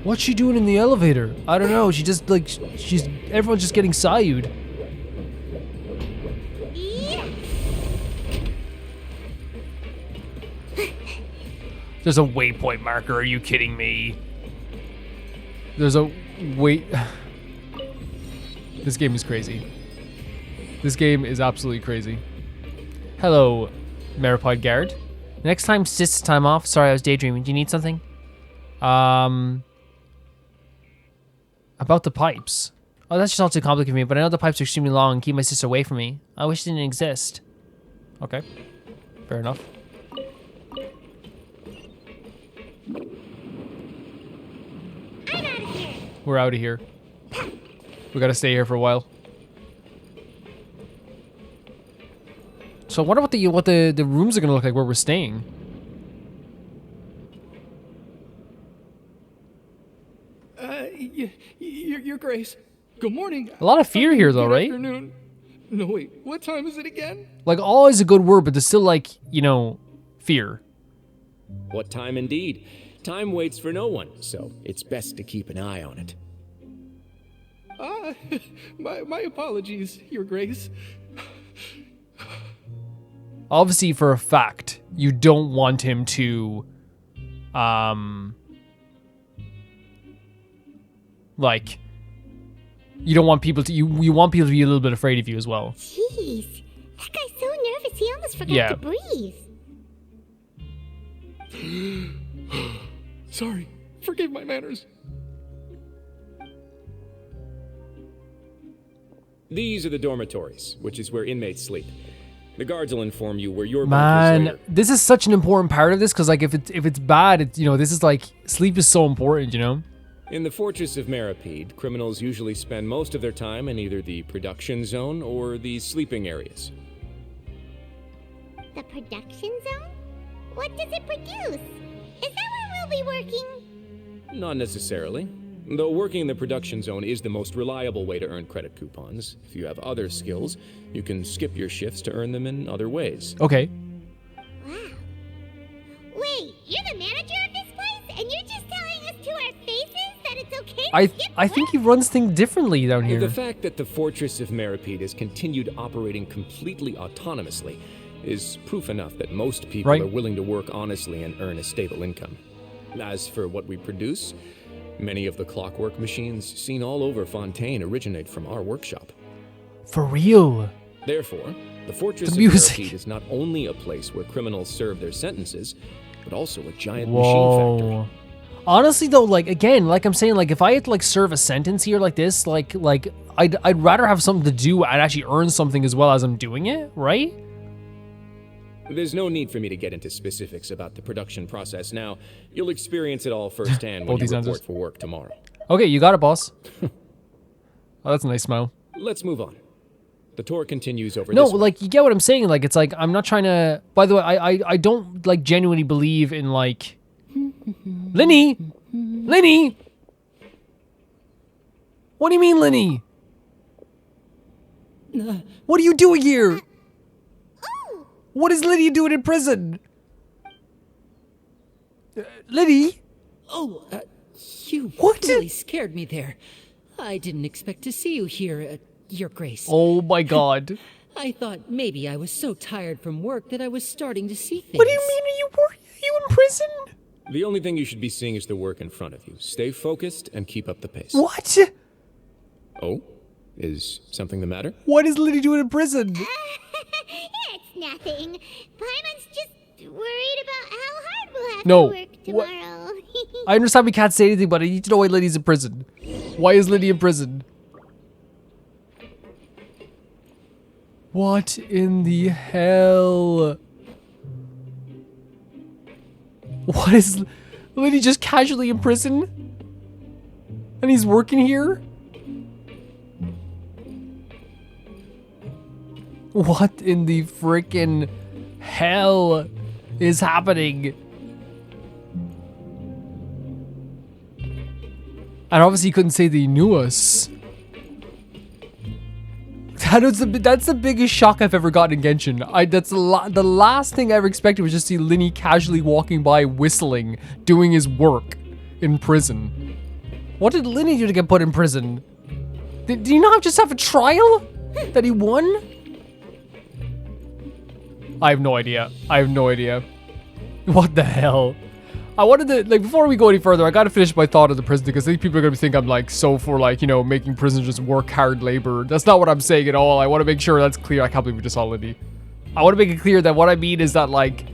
What's she doing in the elevator? I don't know. She just like everyone's just getting sayu'd. Yeah. There's a waypoint marker. Are you kidding me? There's a wait. This game is crazy. This game is absolutely crazy. Hello, Meropide Guard. Next time, Sis time off. Sorry, I was daydreaming. Do you need something? About the pipes. Oh, that's just all too complicated for me, but I know the pipes are extremely long and keep my sister away from me. I wish it didn't exist. Okay. Fair enough. I'm out of here. We're out of here. We gotta stay here for a while. So I wonder what the rooms are gonna look like where we're staying. Your Grace. Good morning. A lot of fear here though, Good right? afternoon. No, wait. What time is it again? Like awe is a good word, but there's still like, you know, fear. What time indeed? Time waits for no one, so it's best to keep an eye on it. My apologies, Your Grace. Obviously, for a fact, you don't want him to, like, you don't want people to, you want people to be a little bit afraid of you as well. Jeez. That guy's so nervous he almost forgot Yeah. to breathe. Sorry. Forgive my manners. These are the dormitories, which is where inmates sleep. The guards will inform you where your bunk is Man, later. this is such an important part of this because, like, if it's bad, it's, you know, this is like sleep is so important, you know. In the Fortress of Meropide, criminals usually spend most of their time in either the production zone or the sleeping areas. The production zone? What does it produce? Is that where we'll be working? Not necessarily. Though working in the production zone is the most reliable way to earn credit coupons. If you have other skills, you can skip your shifts to earn them in other ways. Okay. Wow. Wait, you're the manager of this place? And you're just telling us to our faces that it's okay to skip I think he runs things differently down here. The fact that the Fortress of Meropide has continued operating completely autonomously is proof enough that most people Right. are willing to work honestly and earn a stable income. As for what we produce, many of the clockwork machines seen all over Fontaine originate from our workshop. For real. Therefore, the Fortress The of music. Meropide is not only a place where criminals serve their sentences, but also a giant machine factory. Whoa. Honestly though, like again, like I'm saying, like if I had to like serve a sentence here like this, like I'd rather have something to do and actually earn something as well as I'm doing it, right? There's no need for me to get into specifics about the production process now. You'll experience it all firsthand when Both you these report answers. for work tomorrow. Okay, you got it, boss. Oh, that's a nice smile. Let's move on. The tour continues over No, this way. like you get what I'm saying. Like it's like I'm not trying to. By the way, I don't like genuinely believe in like Linny. What do you mean, Linny? What are you doing here? What is Liddy doing in prison? Liddy? Oh, you What? really scared me there. I didn't expect to see you here, Your Grace. Oh my god. I thought maybe I was so tired from work that I was starting to see things. What do you mean? Are you in prison? The only thing you should be seeing is the work in front of you. Stay focused and keep up the pace. What? Oh? Is something the matter? What is Liddy doing in prison? It's nothing. Paimon's just worried about how hard we'll have No. to work What- tomorrow. I understand we can't say anything, but I need to know why Liddy's in prison. Why is Liddy in prison? What in the hell? What is Liddy just casually in prison? And he's working here? What in the frickin' hell is happening? And obviously he couldn't say that he knew us. That's the biggest shock I've ever gotten in Genshin. That's the last thing I ever expected was just see Linny casually walking by whistling, doing his work in prison. What did Linny do to get put in prison? Did he not just have a trial that he won? I have no idea. What the hell? I wanted to, like, before we go any further, I gotta finish my thought of the prison because I think people are gonna think I'm, like, so for, like, you know, making prisoners just work hard labor. That's not what I'm saying at all. I want to make sure that's clear. I can't believe we just saw Lindy. I want to make it clear that what I mean is that, like,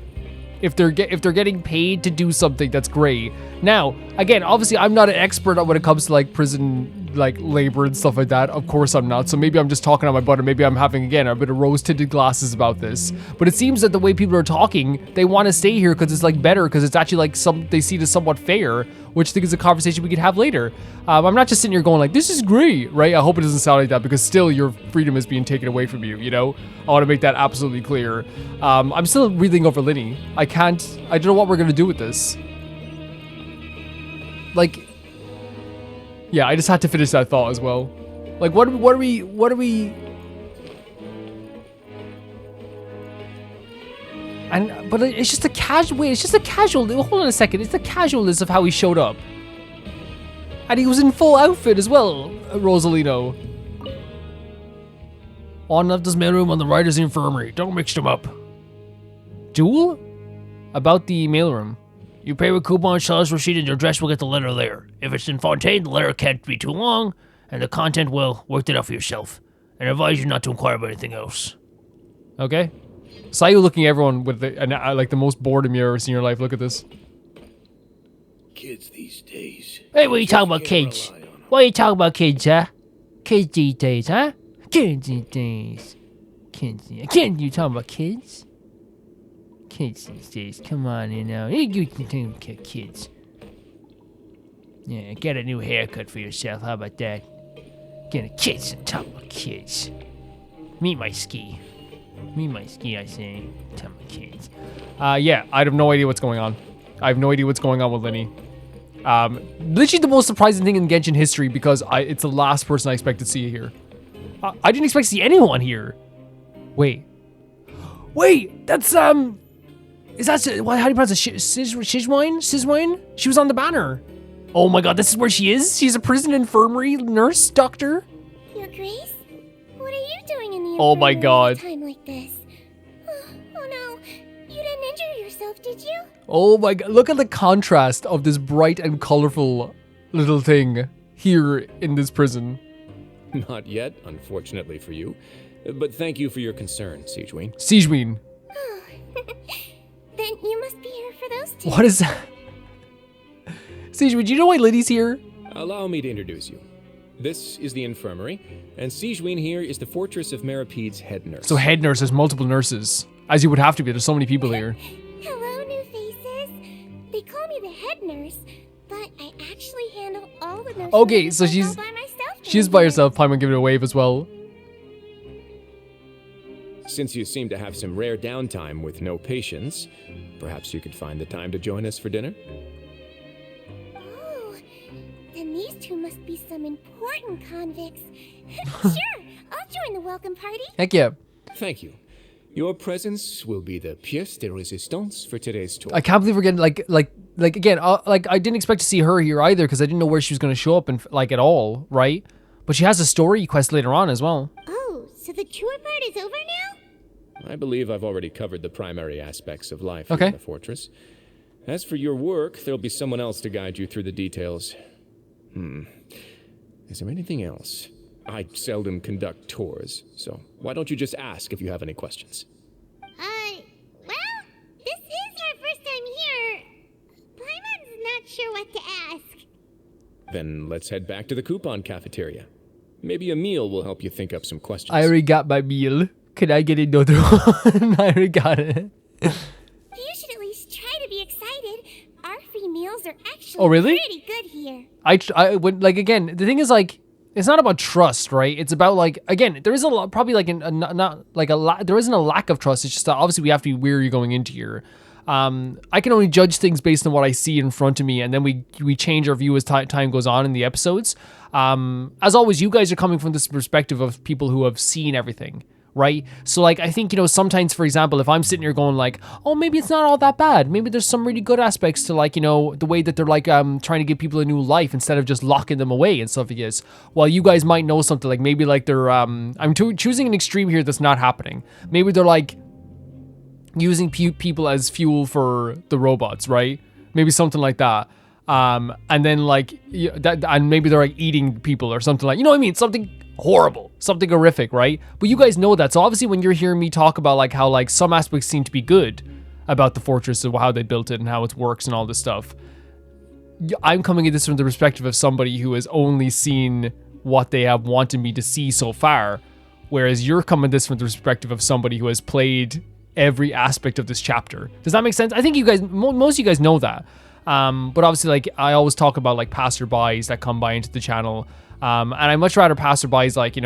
if they're getting paid to do something, that's great. Now, again, obviously, I'm not an expert when it comes to, like, prison, like, labor and stuff like that. Of course I'm not. So maybe I'm just talking on my butt, or maybe I'm having, again, a bit of rose-tinted glasses about this. But it seems that the way people are talking, they want to stay here because it's, like, better, because it's actually, like, they see it as somewhat fair, which I think is a conversation we could have later. I'm not just sitting here going, like, this is great, right? I hope it doesn't sound like that, because still your freedom is being taken away from you, you know? I want to make that absolutely clear. I'm still reeling over Linny. I don't know what we're going to do with this. Like, yeah, I just had to finish that thought as well. Like, what are we? But it's just a casual. Wait, it's just a casual. Hold on a second. It's the casualness of how he showed up, and he was in full outfit as well. Rosalino. On left this mailroom on the writer's infirmary. Don't mix them up. Duel? About the mailroom. You pay with coupon, show us receipt, and your address will get the letter there. If it's in Fontaine, the letter can't be too long, and the content will work it out for yourself. And I advise you not to inquire about anything else. Okay? Saw you looking at everyone with like the most boredom you've ever seen in your life. Look at this. Kids these days. Hey, what are you talking about, kids? What are you talking about, kids, huh? Kids these days, huh? Kids these days. Kids, you talking about kids? Kids these days, come on, you know. You kids. Yeah, get a new haircut for yourself. How about that? Get a kiss and tell my kids. Meet my ski. Meet my ski, I say. Tell my kids. Yeah, I have no idea what's going on. I have no idea what's going on with Lenny. Literally the most surprising thing in Genshin history because it's the last person I expected to see here. I didn't expect to see anyone here. Wait, that's is that how do you pronounce it? Sizwine? She was on the banner. Oh my god, this is where she is? She's a prison infirmary nurse doctor? Your Grace? What are you doing in the Oh my infirmary god. at a time like this? Oh no, you didn't injure yourself, did you? Oh my god, look at the contrast of this bright and colorful little thing here in this prison. Not yet, unfortunately for you. But thank you for your concern, Siegeween. Siegeween. Then you must be here for those two. What is that? Siegeween, do you know why Liddy's here? Allow me to introduce you. This is the infirmary, and Siegeween here is the Fortress of Meropide's head nurse. So head nurse, there's multiple nurses. As you would have to be, there's so many people here. Hello, new faces. They call me the head nurse, but I actually handle all the nurses. Okay, so she's all by myself. she's by herself. Paimon give it a wave as well. Since you seem to have some rare downtime with no patients, perhaps you could find the time to join us for dinner? Oh, then these two must be some important convicts. Sure, I'll join the welcome party. Heck yeah. Thank you. Your presence will be the pièce de résistance for today's tour. I can't believe we're getting like again, like I didn't expect to see her here either because I didn't know where she was going to show up and like at all, right? But she has a story quest later on as well. Oh, so the tour part is over now? I believe I've already covered the primary aspects of life here Okay. in the fortress. As for your work, there'll be someone else to guide you through the details. Is there anything else? I seldom conduct tours, so why don't you just ask if you have any questions? Well, this is our first time here. Paimon's not sure what to ask. Then let's head back to the coupon cafeteria. Maybe a meal will help you think up some questions. I already got my meal. Can I get another one? I already got it. You should at least try to be excited. Our free meals are actually Oh, really? pretty good here. I would like again. The thing is like, it's not about trust, right? It's about like again, there is a lot, probably like not like a lot. There isn't a lack of trust. It's just that obviously we have to be wary going into here. I can only judge things based on what I see in front of me, and then we change our view as time goes on in the episodes. As always, you guys are coming from this perspective of people who have seen everything. Right? So like, I think, sometimes, for example, if I'm sitting here going like, oh, maybe it's not all that bad. Maybe there's some really good aspects to like, the way that they're like, trying to give people a new life instead of just locking them away and stuff like this. While you guys might know something like maybe like they're, I'm choosing an extreme here that's not happening. Maybe they're like using people as fuel for the robots, right? Maybe something like that. And then like, and maybe they're like eating people or something like, you know what I mean? Something horrible, something horrific, right? But you guys know that. So obviously when you're hearing me talk about like how like some aspects seem to be good about the fortress and how they built it and how it works and all this stuff, I'm coming at this from the perspective of somebody who has only seen what they have wanted me to see so far, whereas you're coming at this from the perspective of somebody who has played every aspect of this chapter. Does that make sense? I think you guys, most of you guys know that. But obviously, like, I always talk about like passerbys that come by into the channel. And I much rather passerbys like, you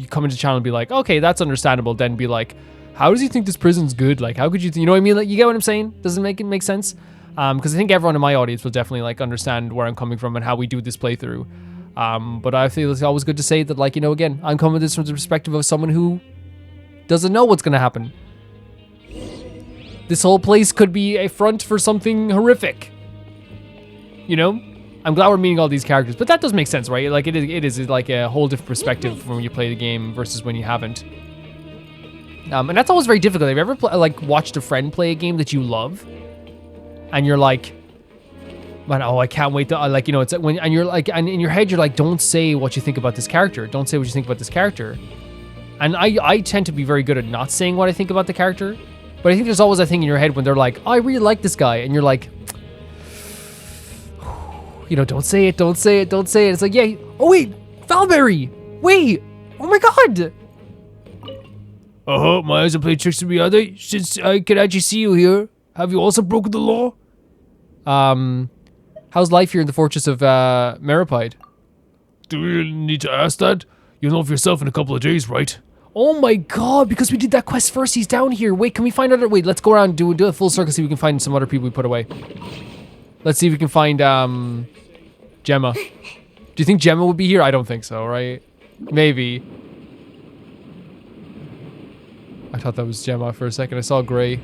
come into the channel and be like, okay, that's understandable, than be like, how does he think this prison's good? Like, how could you, you know what I mean? Like, you get what I'm saying? Doesn't it make sense? Because I think everyone in my audience will definitely like understand where I'm coming from and how we do this playthrough. But I feel it's always good to say that, like, again, I'm coming at this from the perspective of someone who doesn't know what's going to happen. This whole place could be a front for something horrific. I'm glad we're meeting all these characters, but that does make sense, right? Like, it is like a whole different perspective when you play the game versus when you haven't. And that's always very difficult. Have you ever watched a friend play a game that you love, and you're like, man, oh, I can't wait to it's when, and you're like, and in your head you're like, don't say what you think about this character. Don't say what you think about this character. And I tend to be very good at not saying what I think about the character, but I think there's always a thing in your head when they're like, oh, I really like this guy, and you're like, don't say it, don't say it, don't say it. It's like, yeah, oh wait, Valberry, wait, oh my god. My eyes have played tricks on me, are they? Since I can actually see you here, have you also broken the law? How's life here in the Fortress of Meropide? Do you need to ask that? You'll know for yourself in a couple of days, right? Oh my god, because we did that quest first, he's down here. Wait, can we find other... Wait, let's go around and do a full circle, see if we can find some other people we put away. Let's see if we can find, Gemma. Do you think Gemma would be here? I don't think so, right? Maybe. I thought that was Gemma for a second. I saw Gray.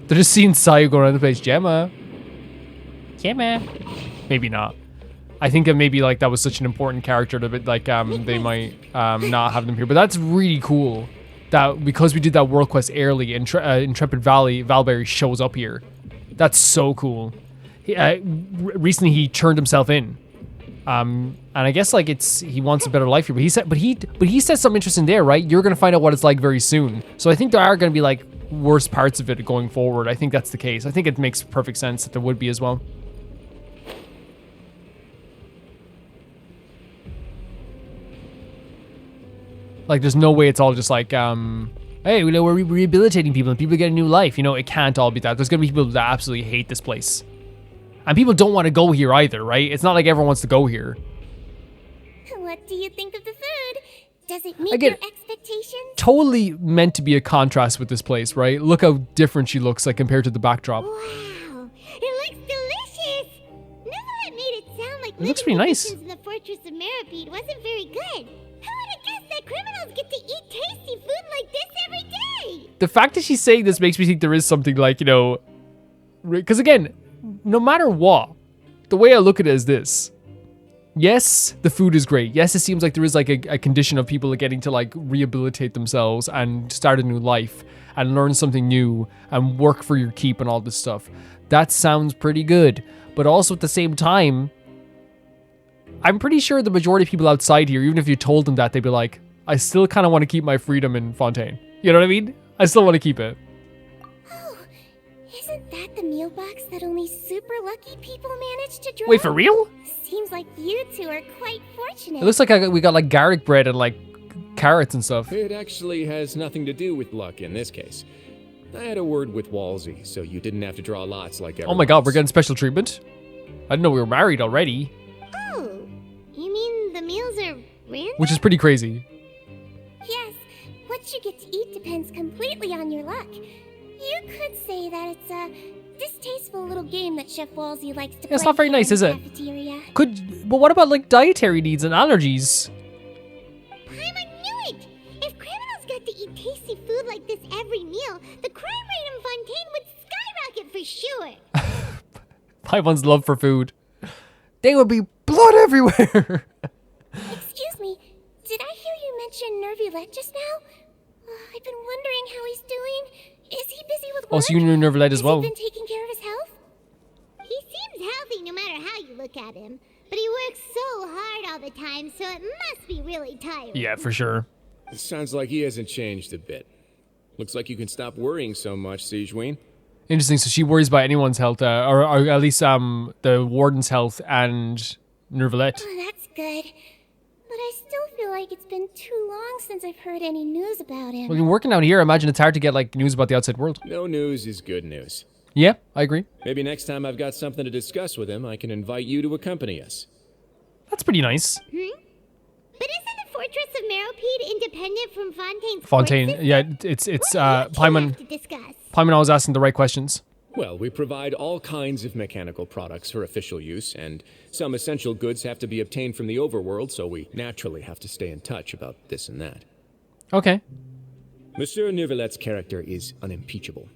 They're just seeing Sayu go around the place. Gemma. Gemma. Maybe not. I think that maybe like that was such an important character that like they might not have them here. But that's really cool that because we did that world quest early, Intrepid Valberry shows up here. That's so cool. Recently he turned himself in, and I guess like he wants a better life here. But he said something interesting there, right? You're gonna find out what it's like very soon. So I think there are gonna be like worse parts of it going forward. I think that's the case. I think it makes perfect sense that there would be as well. Like, there's no way it's all just like, hey, we're rehabilitating people and people get a new life. You know, it can't all be that. There's gonna be people that absolutely hate this place. And people don't want to go here either, right? It's not like everyone wants to go here. What do you think of the food? Does it meet your expectations? Totally meant to be a contrast with this place, right? Look how different she looks, like, compared to the backdrop. Wow, it looks delicious. Neverlet made it sound like it looks pretty nice. In the Fortress of Meropide wasn't very good. How would I guess that criminals get to eat tasty food like this every day? The fact that she's saying this makes me think there is something like, you know, because again, no matter what, the way I look at it is this. Yes, the food is great. Yes, it seems like there is like a condition of people getting to like rehabilitate themselves and start a new life and learn something new and work for your keep and all this stuff. That sounds pretty good. But also at the same time, I'm pretty sure the majority of people outside here, even if you told them that, they'd be like, I still kind of want to keep my freedom in Fontaine. You know what I mean? I still want to keep it. Oh, isn't that the meal box that only super lucky people manage to draw? Wait, for real? Seems like you two are quite fortunate. It looks like we got like garlic bread and like carrots and stuff. It actually has nothing to do with luck in this case. I had a word with Walsey, so you didn't have to draw lots like everyone Oh my god, else. we're getting special treatment? I didn't know we were married already. Oh, you mean the meals are random? Which is pretty crazy. Yes, what you get to eat depends completely on your luck. You could say that it's a distasteful little game that Chef Walsey likes to play. It's not very nice, is it? Cafeteria. But what about like dietary needs and allergies? I knew it! If criminals got to eat tasty food like this every meal, the crime rate in Fontaine would skyrocket for sure. Paimon's love for food. There would be blood everywhere. Excuse me, did I hear you mention Nervulette just now? I've been wondering how he's doing. Is he busy with work? Oh, so you knew Nervulette as well. Has he been taking care of his health? He seems healthy no matter how you look at him. But he works so hard all the time, so it must be really tiring. Yeah, for sure. It sounds like he hasn't changed a bit. Looks like you can stop worrying so much, Sigewinne. Interesting. So she worries about anyone's health, or at least the warden's health and Nervulette. Oh, that's good. But I still feel like it's been too long since I've heard any news about him. Well, you're working out here. I imagine it's hard to get like news about the outside world. No news is good news. Yeah, I agree. Maybe next time I've got something to discuss with him, I can invite you to accompany us. That's pretty nice. But isn't the Fortress of Meropide independent from Fontaine's Fontaine, fort yeah, it's Paimon always asking the right questions. Well, we provide all kinds of mechanical products for official use, and some essential goods have to be obtained from the overworld, so we naturally have to stay in touch about this and that. Okay. Monsieur Nervulette's character is unimpeachable.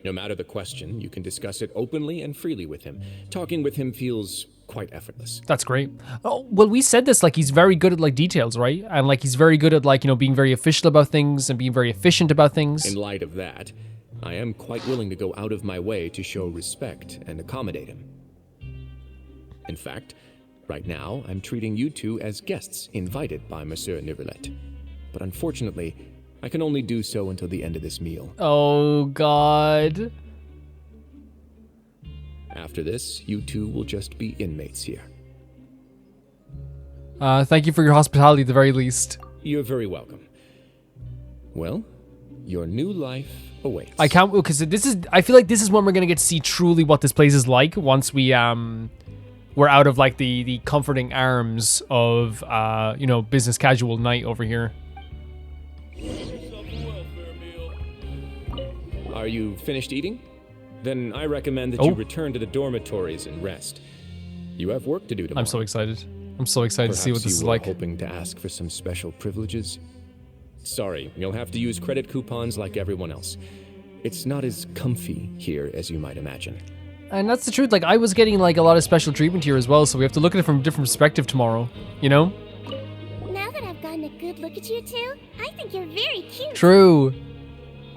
No matter the question, you can discuss it openly and freely with him. Talking with him feels quite effortless. That's great. Oh, well, we said this, like, he's very good at, like, details, right? And, like, he's very good at, like, you know, being very official about things and being very efficient about things. In light of that, I am quite willing to go out of my way to show respect and accommodate him. In fact, right now, I'm treating you two as guests invited by Monsieur Nervulette. But unfortunately, I can only do so until the end of this meal. Oh, God. After this, you two will just be inmates here. Thank you for your hospitality at the very least. You're very welcome. Well, Your new life awaits. I can't, because I feel like this is when we're gonna get to see truly what this place is like once we're out of like the comforting arms of business casual night over here. Are you finished eating? Then I recommend that you return to the dormitories and rest. You have work to do tomorrow. I'm so excited. I'm so excited to see what this is like. Hoping to ask for some special privileges? Sorry, you'll have to use credit coupons like everyone else. It's not as comfy here as you might imagine. And that's the truth. Like, I was getting like a lot of special treatment here as well, so we have to look at it from a different perspective tomorrow. You know? Now that I've gotten a good look at you two, I think you're very cute. True.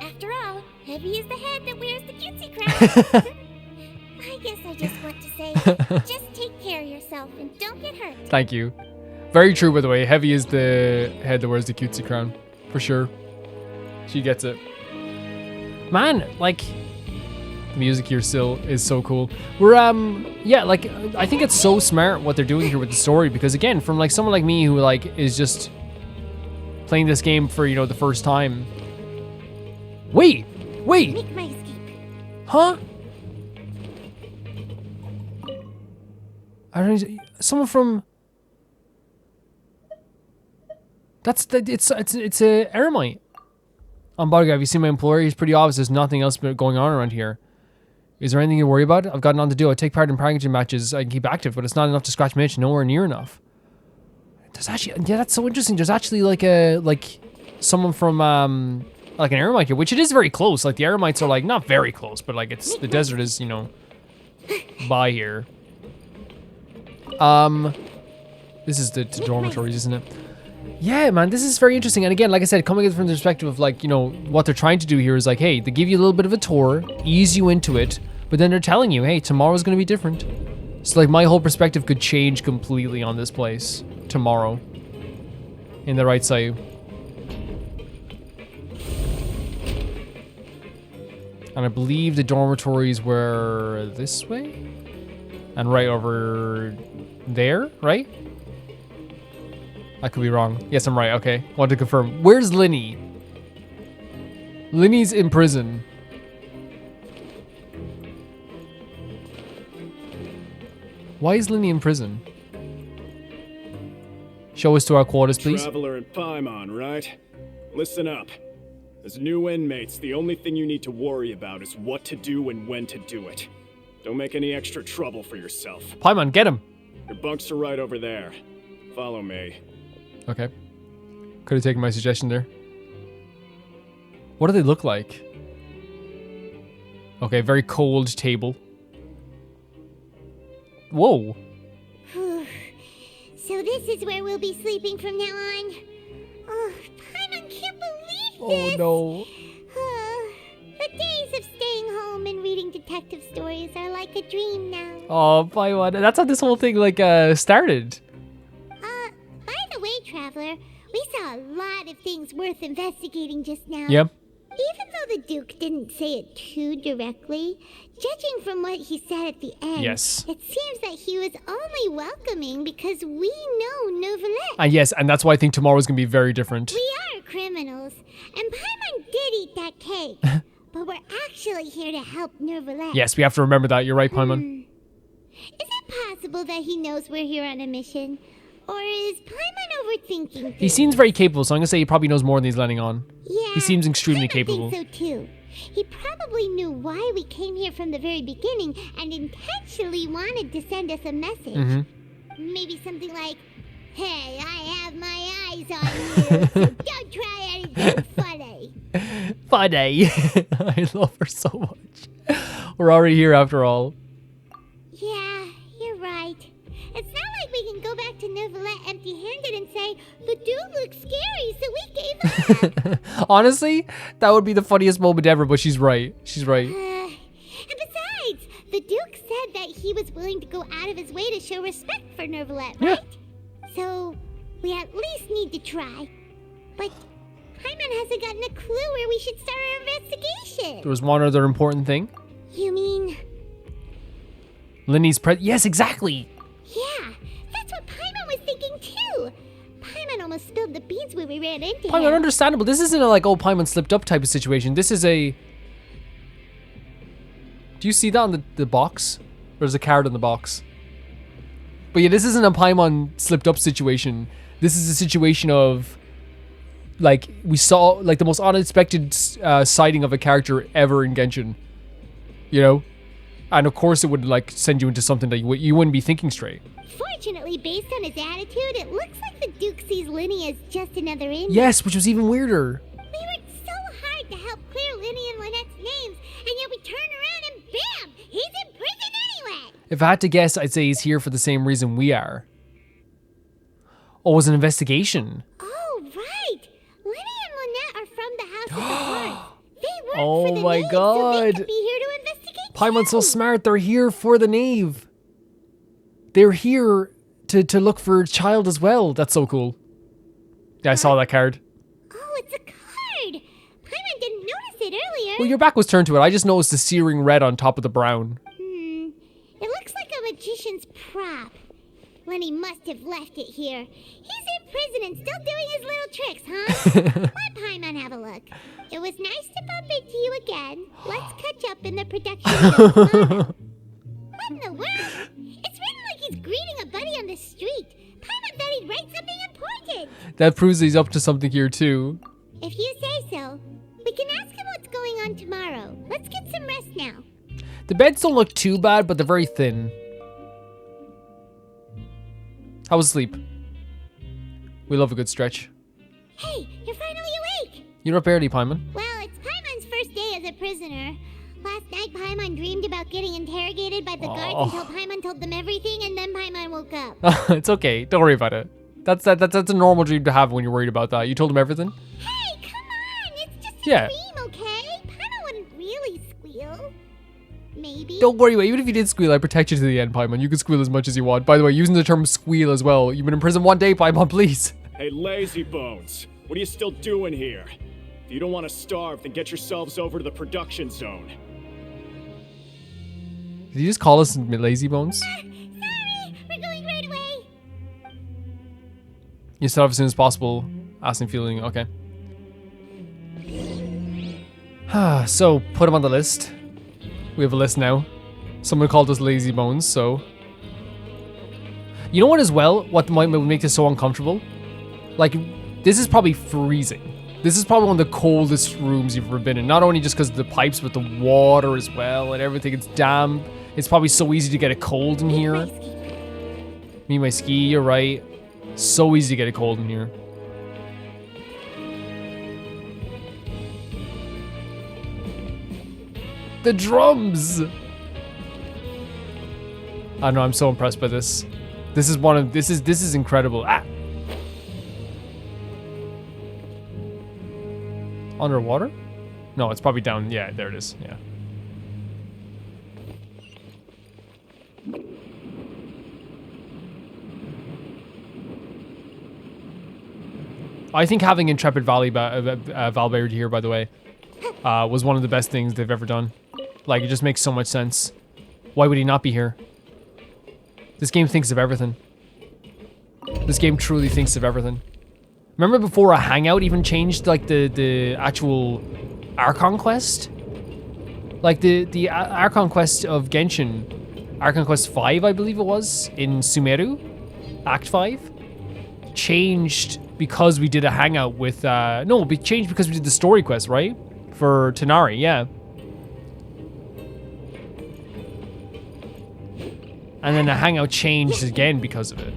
After all, Heavy is the head that wears the cutesy crown. I guess I just want to say, just take care of yourself and don't get hurt. Thank you. Very true, by the way. Heavy is the head that wears the cutesy crown. For sure. She gets it. Man, like, the music here still is so cool. We're, yeah, like, I think it's so smart what they're doing here with the story, because again, from like someone like me who like is just playing this game for, the first time. Wait! Make my escape. Huh? I don't. Someone from. It's a eremite. On bodyguard, have you seen my employer? He's pretty obvious. There's nothing else going on around here. Is there anything you worry about? I've got nothing to do. I take part in packaging matches. I can keep active, but it's not enough to scratch my itch. Nowhere near enough. There's actually, yeah, that's so interesting. There's actually like someone from like an eremite here, which it is very close. Like the eremites are like not very close, but like it's the desert is by here. This is the dormitories, isn't it? Yeah, man, this is very interesting. And again, like I said, coming at it from the perspective of like, what they're trying to do here is like, hey, they give you a little bit of a tour, ease you into it, but then they're telling you, hey, tomorrow's going to be different. So like my whole perspective could change completely on this place tomorrow in the right side. And I believe the dormitories were this way and right over there, right? I could be wrong. Yes, I'm right. Okay. Want to confirm. Where's Linny? Linny's in prison. Why is Linny in prison? Show us to our quarters, please. Traveler in Paimon, right? Listen up. As new inmates, the only thing you need to worry about is what to do and when to do it. Don't make any extra trouble for yourself. Paimon, get him. Your bunks are right over there. Follow me. Okay. Could have taken my suggestion there. What do they look like? Okay, very cold table. Whoa. So this is where we'll be sleeping from now on. Oh, Paimon can't believe this. Oh no. The days of staying home and reading detective stories are like a dream now. Oh, Paimon. That's how this whole thing started. By the way, Traveler, we saw a lot of things worth investigating just now. Yep. Even though the Duke didn't say it too directly, judging from what he said at the end, yes, it seems that he was only welcoming because we know Neuvillette. Yes, and that's why I think tomorrow's going to be very different. We are criminals, and Paimon did eat that cake, but we're actually here to help Neuvillette. Yes, we have to remember that. You're right, Paimon. Is it possible that he knows we're here on a mission? Or is Paimon overthinking things? He seems very capable, so I'm going to say he probably knows more than he's letting on. Yeah, he seems extremely capable. I think so too. He probably knew why we came here from the very beginning and intentionally wanted to send us a message. Mm-hmm. Maybe something like, hey, I have my eyes on you, so don't try anything funny. Funny. I love her so much. We're already here after all. Yeah, you're right. It's not like we can go back to Neuvillette empty-handed and say, the dude looks scary, so we gave up. Honestly, that would be the funniest moment ever, but she's right. She's right. And besides, the Duke said that he was willing to go out of his way to show respect for Neuvillette, right? Yeah. So, we at least need to try. But Paimon hasn't gotten a clue where we should start our investigation. There was one other important thing. You mean... Linny's yes, exactly. Yeah, that's what Paimon was thinking too. Paimon almost almost spilled the beans when we ran into Paimon, him. understandable. This isn't a like, oh, Paimon slipped up type of situation. This is a... Do you see that on the box? There's a card in the box. But yeah, this isn't a Paimon slipped up situation. This is a situation of... Like, we saw like the most unexpected sighting of a character ever in Genshin. You know? And of course it would like send you into something that you wouldn't be thinking straight. Fortunately, based on his attitude, it looks like the Duke sees Linny as just another inmate. Yes, which was even weirder. We worked so hard to help clear Linny and Lynette's names, and yet we turn around and bam! He's in prison anyway! If I had to guess, I'd say he's here for the same reason we are. Oh, it was an investigation. Oh, right! Linny and Lynette are from the House of the Horse. They work Oh for the my Knave, god. so they could be here to investigate Paimon's so too. smart, they're here for the Knave. They're here to look for a child as well. That's so cool. Yeah, I saw that card. Oh, it's a card! Paimon didn't notice it earlier. Well, your back was turned to it. I just noticed the searing red on top of the brown. It looks like a magician's prop. Lenny must have left it here. He's in prison and still doing his little tricks, huh? Let Paimon have a look. It was nice to bump into you again. Let's catch up in the production zone. What in the world? It's written like he's greeting a buddy on the street. Paimon thought he'd write something important. That proves he's up to something here too. If you say so. We can ask him what's going on tomorrow. Let's get some rest now. The beds don't look too bad, but they're very thin. How was sleep? We love a good stretch. Hey, you're finally awake! You're up early, Paimon. Well, it's Paimon's first day as a prisoner. Last night, Paimon dreamed about getting interrogated by the guards until Paimon told them everything, and then Paimon woke up. It's okay. Don't worry about it. That's a normal dream to have when you're worried about that. You told him everything? Hey, come on! It's just a dream, okay? Paimon wouldn't really squeal. Maybe. Don't worry, even if you did squeal, I protect you to the end, Paimon. You can squeal as much as you want. By the way, using the term squeal as well. You've been in prison one day, Paimon, please. Hey, lazy bones. What are you still doing here? If you don't want to starve, then get yourselves over to the production zone. Did you just call us lazy bones? Sorry, we're going right away. You start off as soon as possible. Asking feeling, okay. So, put him on the list. We have a list now. Someone called us lazy bones, so... You know what as well? What might make this so uncomfortable? Like, this is probably freezing. This is probably one of the coldest rooms you've ever been in. Not only just because of the pipes, but the water as well and everything. It's damp. It's probably so easy to get a cold in here. Me, my ski, you're right. So easy to get a cold in here. The drums! I know, I'm so impressed by this. This is incredible. Ah! Underwater? No, it's probably down. Yeah, there it is. Yeah. I think having Intrepid Valverde here, by the way, was one of the best things they've ever done. Like, it just makes so much sense. Why would he not be here? This game thinks of everything. This game truly thinks of everything. Remember before a hangout even changed, like, the actual Archon quest? Like, the Archon quest of Genshin, Archon quest 5, I believe it was, in Sumeru, Act 5, changed because we did a hangout with, no, it changed because we did the story quest, right? For Tanari, yeah. And then the hangout changed again because of it.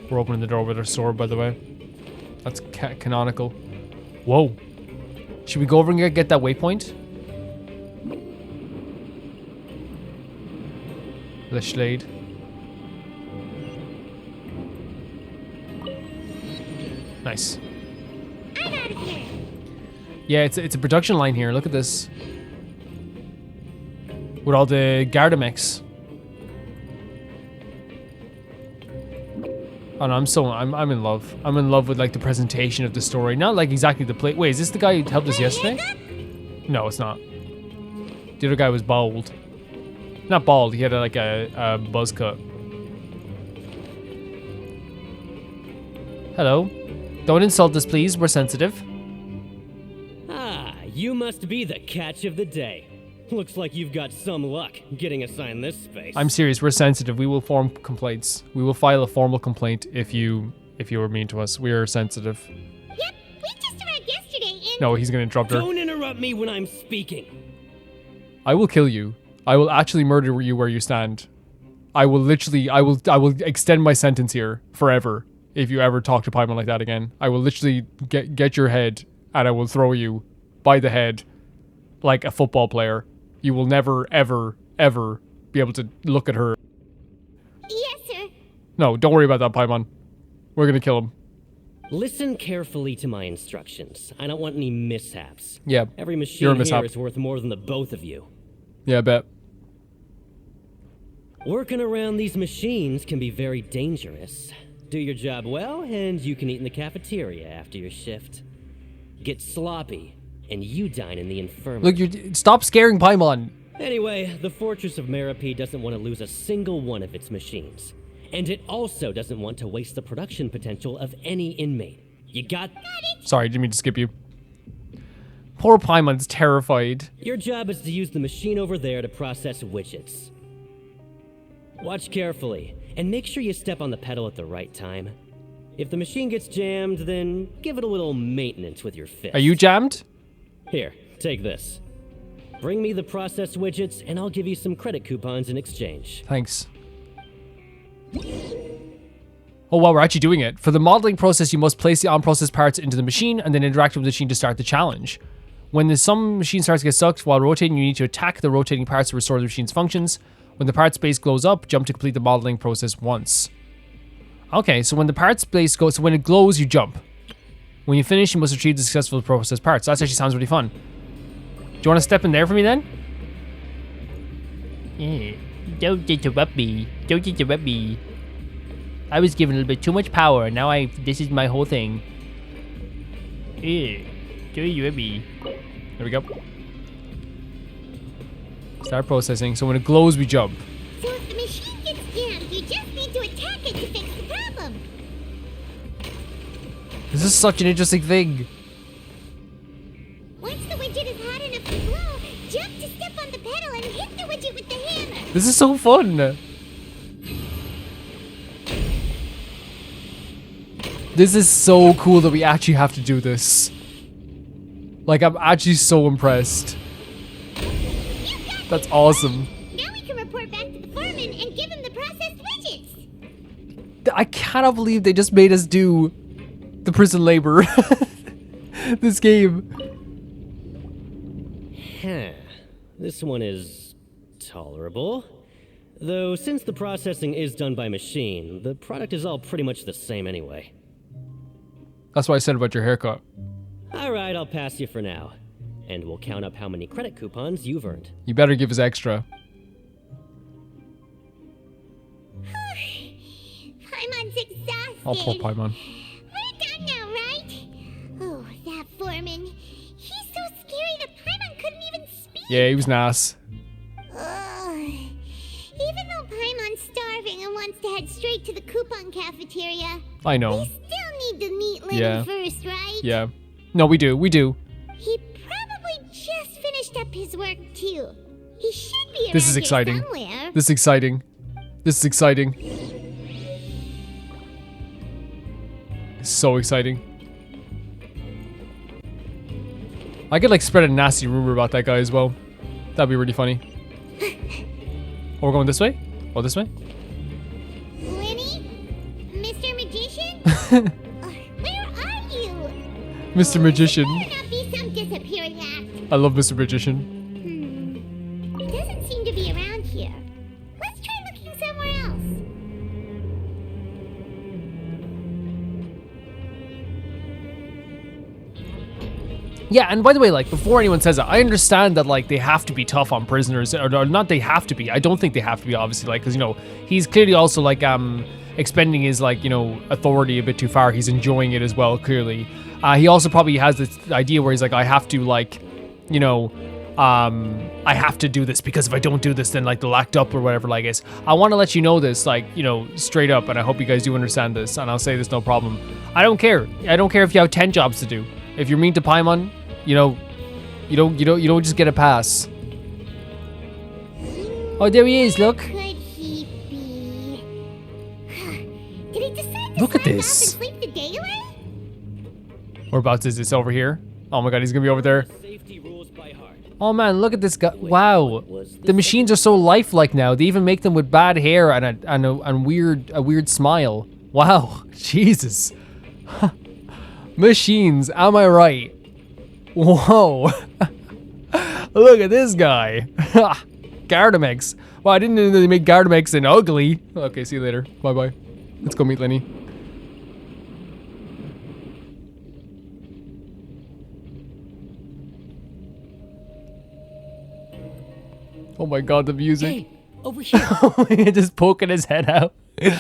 We're opening the door with our sword, by the way. That's canonical. Whoa. Should we go over and get that waypoint? The Schlade. Nice. I'm out of here. Yeah, it's a production line here. Look at this. With all the Gardamex. Oh no, I'm in love. I'm in love with like the presentation of the story. Not like exactly the play. Wait, is this the guy who helped us yesterday? No, it's not. The other guy was bald. Not bald, he had like a buzz cut. Hello. Don't insult us, please. We're sensitive. Ah, you must be the catch of the day. Looks like you've got some luck getting assigned this space. I'm serious. We're sensitive. We will form complaints. We will file a formal complaint if you were mean to us. We are sensitive. Yep, we just arrived yesterday and... No, he's gonna interrupt her. Don't interrupt me when I'm speaking. I will kill you. I will actually murder you where you stand. I will literally, I will extend my sentence here forever if you ever talk to Paimon like that again. I will literally get your head and I will throw you by the head like a football player. You will never, ever, ever be able to look at her. Yes, sir. No, don't worry about that, Paimon. We're gonna kill him. Listen carefully to my instructions. I don't want any mishaps. Yeah, Every you're a machine mishap. here is worth more than the both of you. Yeah, I bet. Working around these machines can be very dangerous. Do your job well, and you can eat in the cafeteria after your shift. Get sloppy, and you dine in the infirmary. Look, stop scaring Paimon. Anyway, the Fortress of Meropide doesn't want to lose a single one of its machines. And it also doesn't want to waste the production potential of any inmate. You got it? Sorry, didn't mean to skip you. Poor Paimon's terrified. Your job is to use the machine over there to process widgets. Watch carefully, and make sure you step on the pedal at the right time. If the machine gets jammed, then give it a little maintenance with your fist. Are you jammed? Here, take this. Bring me the processed widgets, and I'll give you some credit coupons in exchange. Thanks. Oh wow, we're actually doing it. For the modeling process, you must place the unprocessed parts into the machine and then interact with the machine to start the challenge. When some machine starts to get stuck while rotating, you need to attack the rotating parts to restore the machine's functions. When the parts base glows up, jump to complete the modeling process once. Okay, so when the parts base goes, so when it glows, you jump. When you finish, you must retrieve the successful processed parts. That actually sounds really fun. Do you want to step in there for me then? Yeah, don't interrupt me. Don't interrupt me. I was given a little bit too much power, and now this is my whole thing. Yeah, don't interrupt me. There we go. Start processing. So when it glows, we jump. So if the machine gets jammed, you just need to attack it to fix the problem. This is such an interesting thing. Once the widget is hot enough to glow, jump to step on the pedal and hit the widget with the hammer. This is so fun. This is so cool that we actually have to do this. Like, I'm actually so impressed. That's awesome. Now we can report back to the foreman and give him the processed widgets. I cannot believe they just made us do the prison labor. This game. Huh. This one is tolerable. Though since the processing is done by machine, the product is all pretty much the same anyway. That's what I said about your haircut. Alright, I'll pass you for now. And we'll count up how many credit coupons you've earned. You better give us extra. Paimon's exhausted. Oh, poor Paimon. We're done now, right? Oh, that foreman. He's so scary that Paimon couldn't even speak. Yeah, he was nice. Even though Paimon's starving and wants to head straight to the coupon cafeteria, I know. we still need to meet Lenny Yeah. first, right? Yeah. No, we do. We do. He probably just finished up his work too. He should be around This is here exciting. somewhere. This is exciting. This is exciting. So exciting. I could like spread a nasty rumor about that guy as well. That'd be really funny. Oh, we're going this way? Oh, this way? Lenny? Mr. Magician? Where are you? Mr. Magician. There better not be some disappearing act. I love Mr. Magician. He doesn't seem to be around here. Let's try looking somewhere else. Yeah, and by the way, like, before anyone says that, I understand that, like, they have to be tough on prisoners, or not they have to be. I don't think they have to be, obviously, like, because, you know, he's clearly also, like, expending his, like, you know, authority a bit too far. He's enjoying it as well, clearly. He also probably has this idea where he's like, I have to, like, you know, I have to do this because if I don't do this, then like they'll act up or whatever. Like, I want to let you know this, like, you know, straight up, and I hope you guys do understand this. And I'll say this no problem. I don't care. I don't care if you have 10 jobs to do. If you're mean to Paimon, you know, you don't just get a pass. Oh, there he is. Look. Could he be? Did he decide to Look at slack this. off and sleep the day away? Whereabouts is this? Over here? Oh my god, he's gonna be over there. Oh man, look at this guy. Wow. The machines are so lifelike now. They even make them with bad hair and a weird smile. Wow. Jesus. Machines, am I right? Whoa. Look at this guy. Gardamex. Well, I didn't know they make Gardamex and ugly. Okay, see you later. Bye-bye. Let's go meet Lenny. Oh my god, the music. Hey, over here. Just poking his head out. Oh, you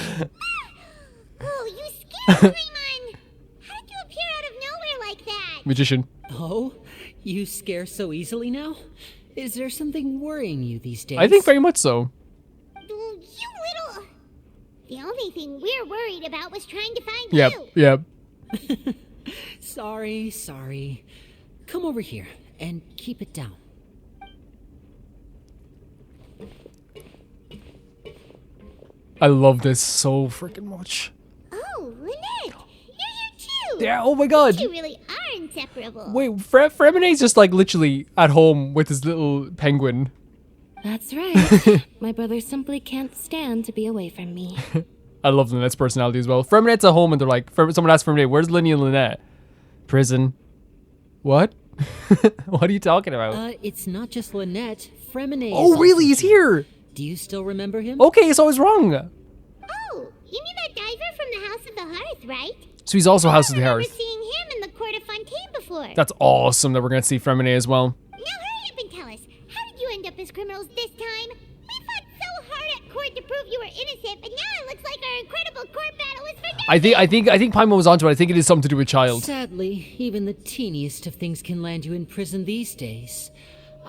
scared me, man. How did you appear out of nowhere like that? Magician. Oh, you scare so easily now? Is there something worrying you these days? I think very much so. You little... The only thing we're worried about was trying to find Yep, you. yep. Sorry. Come over here and keep it down. I love this so freaking much. Oh, Lynette, you're here too. Yeah, oh my god. You really are inseparable. Wait, Fremene's just like literally at home with his little penguin. That's right. My brother simply can't stand to be away from me. I love Lynette's personality as well. Fremenette's at home and they're like, someone asked Fremenette, where's Linny and Lynette? Prison. What? What are you talking about? It's not just Lynette. Fremine. Oh, really? He's here. Do you still remember him? Okay, so I was wrong. Oh, you mean that diver from the House of the Hearth, right? So he's also House of the I remember Hearth. seeing him in the Court of Fontaine before. That's awesome that we're going to see Fremine as well. Now hurry up and tell us, how did you end up as criminals this time? We fought so hard at court to prove you were innocent, but now it looks like our incredible court battle is for nothing. I think Paimon was onto it. I think it is something to do with child. Sadly, even the teeniest of things can land you in prison these days.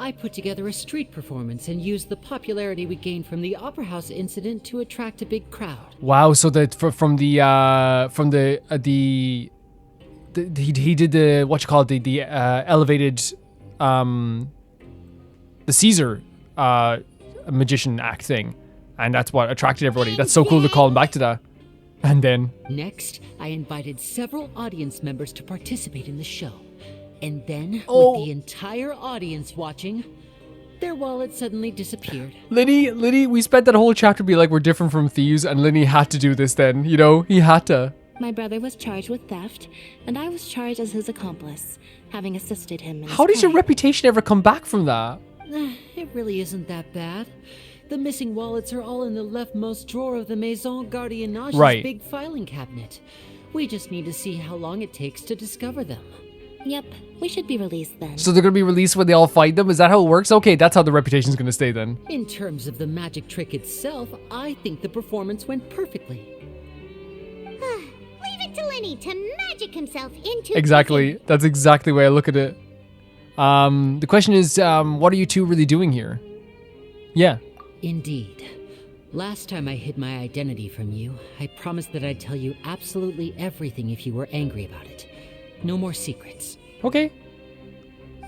I put together a street performance and used the popularity we gained from the Opera House incident to attract a big crowd. Wow, so that he did the what you call it, the elevated the Caesar magician act thing, and that's what attracted everybody. That's so cool to call him back to that. And then Next, I invited several audience members to participate in the show. And then, with the entire audience watching, their wallet suddenly disappeared. Linny, we spent that whole chapter being like we're different from thieves, and Linny had to do this then, you know? He had to. My brother was charged with theft, and I was charged as his accomplice, having assisted him in his How does your crime. reputation ever come back from that? It really isn't that bad. The missing wallets are all in the leftmost drawer of the Maison Gardiennage's Right. big filing cabinet. We just need to see how long it takes to discover them. Yep, we should be released then. So they're gonna be released when they all fight them? Is that how it works? Okay, that's how the reputation's gonna stay then. In terms of the magic trick itself, I think the performance went perfectly. Leave it to Lenny to magic himself into Exactly. That's exactly the way I look at it. The question is, what are you two really doing here? Yeah. Indeed. Last time I hid my identity from you, I promised that I'd tell you absolutely everything if you were angry about it. No more secrets. Okay.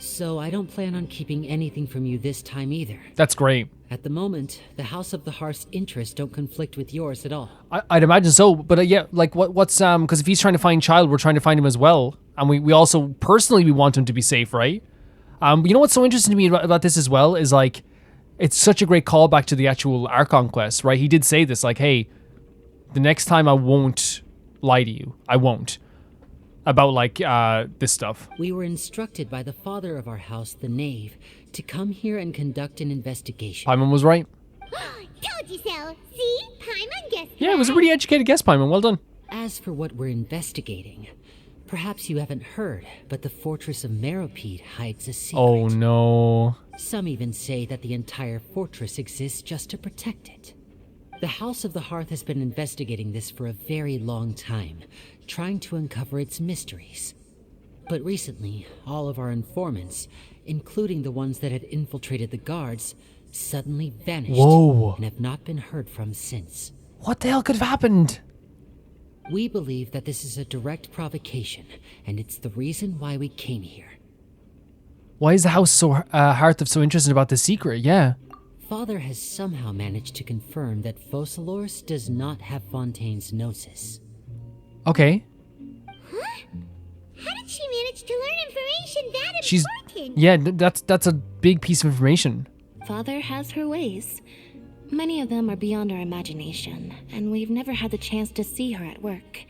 So I don't plan on keeping anything from you this time either. That's great. At the moment, the House of the Hearth's interests don't conflict with yours at all. I'd imagine so, but yeah, like what's because if he's trying to find child, we're trying to find him as well, and we also personally we want him to be safe, right? You know what's so interesting to me about this as well is like, it's such a great callback to the actual Archon quest, right? He did say this, like, hey, the next time I won't lie to you, I won't. About like this stuff. We were instructed by the father of our house, the Knave, to come here and conduct an investigation. Paimon was right. Told you so. See? Paimon guessed Yeah, it was a pretty educated guess, Paimon. Well done. As for what we're investigating, perhaps you haven't heard, but the Fortress of Meropide hides a secret. Oh no. Some even say that the entire fortress exists just to protect it. The House of the Hearth has been investigating this for a very long time, trying to uncover its mysteries. But recently, all of our informants, including the ones that had infiltrated the guards, suddenly vanished. Whoa. And have not been heard from since. What the hell could have happened? We believe that this is a direct provocation, and it's the reason why we came here. Why is the house so Hearth so interested about the secret? Yeah. Father has somehow managed to confirm that Focalors does not have Fontaine's gnosis. Okay. Huh? How did she manage to learn information that She's important? yeah, that's a big piece of information. Father has her ways. Many of them are beyond our imagination, and we've never had the chance to see her at work.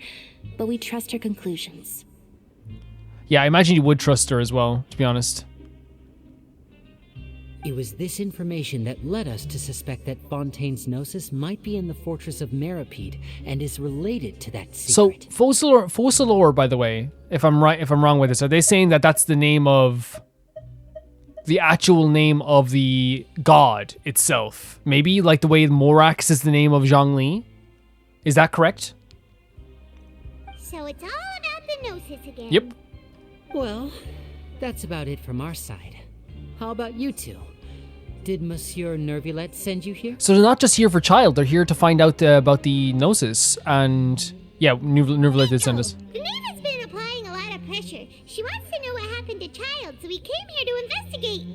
But we trust her conclusions. Yeah, I imagine you would trust her as well, to be honest. It was this information that led us to suspect that Fontaine's gnosis might be in the Fortress of Meropide and is related to that secret. So Focalor, by the way, if I'm wrong with this, are they saying that that's the name of the actual name of the god itself? Maybe like the way Morax is the name of Zhongli? Is that correct? So it's all about the gnosis again. Yep. Well, that's about it from our side. How about you two? Did Monsieur Nervulette send you here? So they're not just here for child, they're here to find out about the gnosis. And yeah, Nervulette did send us. The knave has been applying a lot of pressure. She wants to know what happened to child, so we came here to investigate.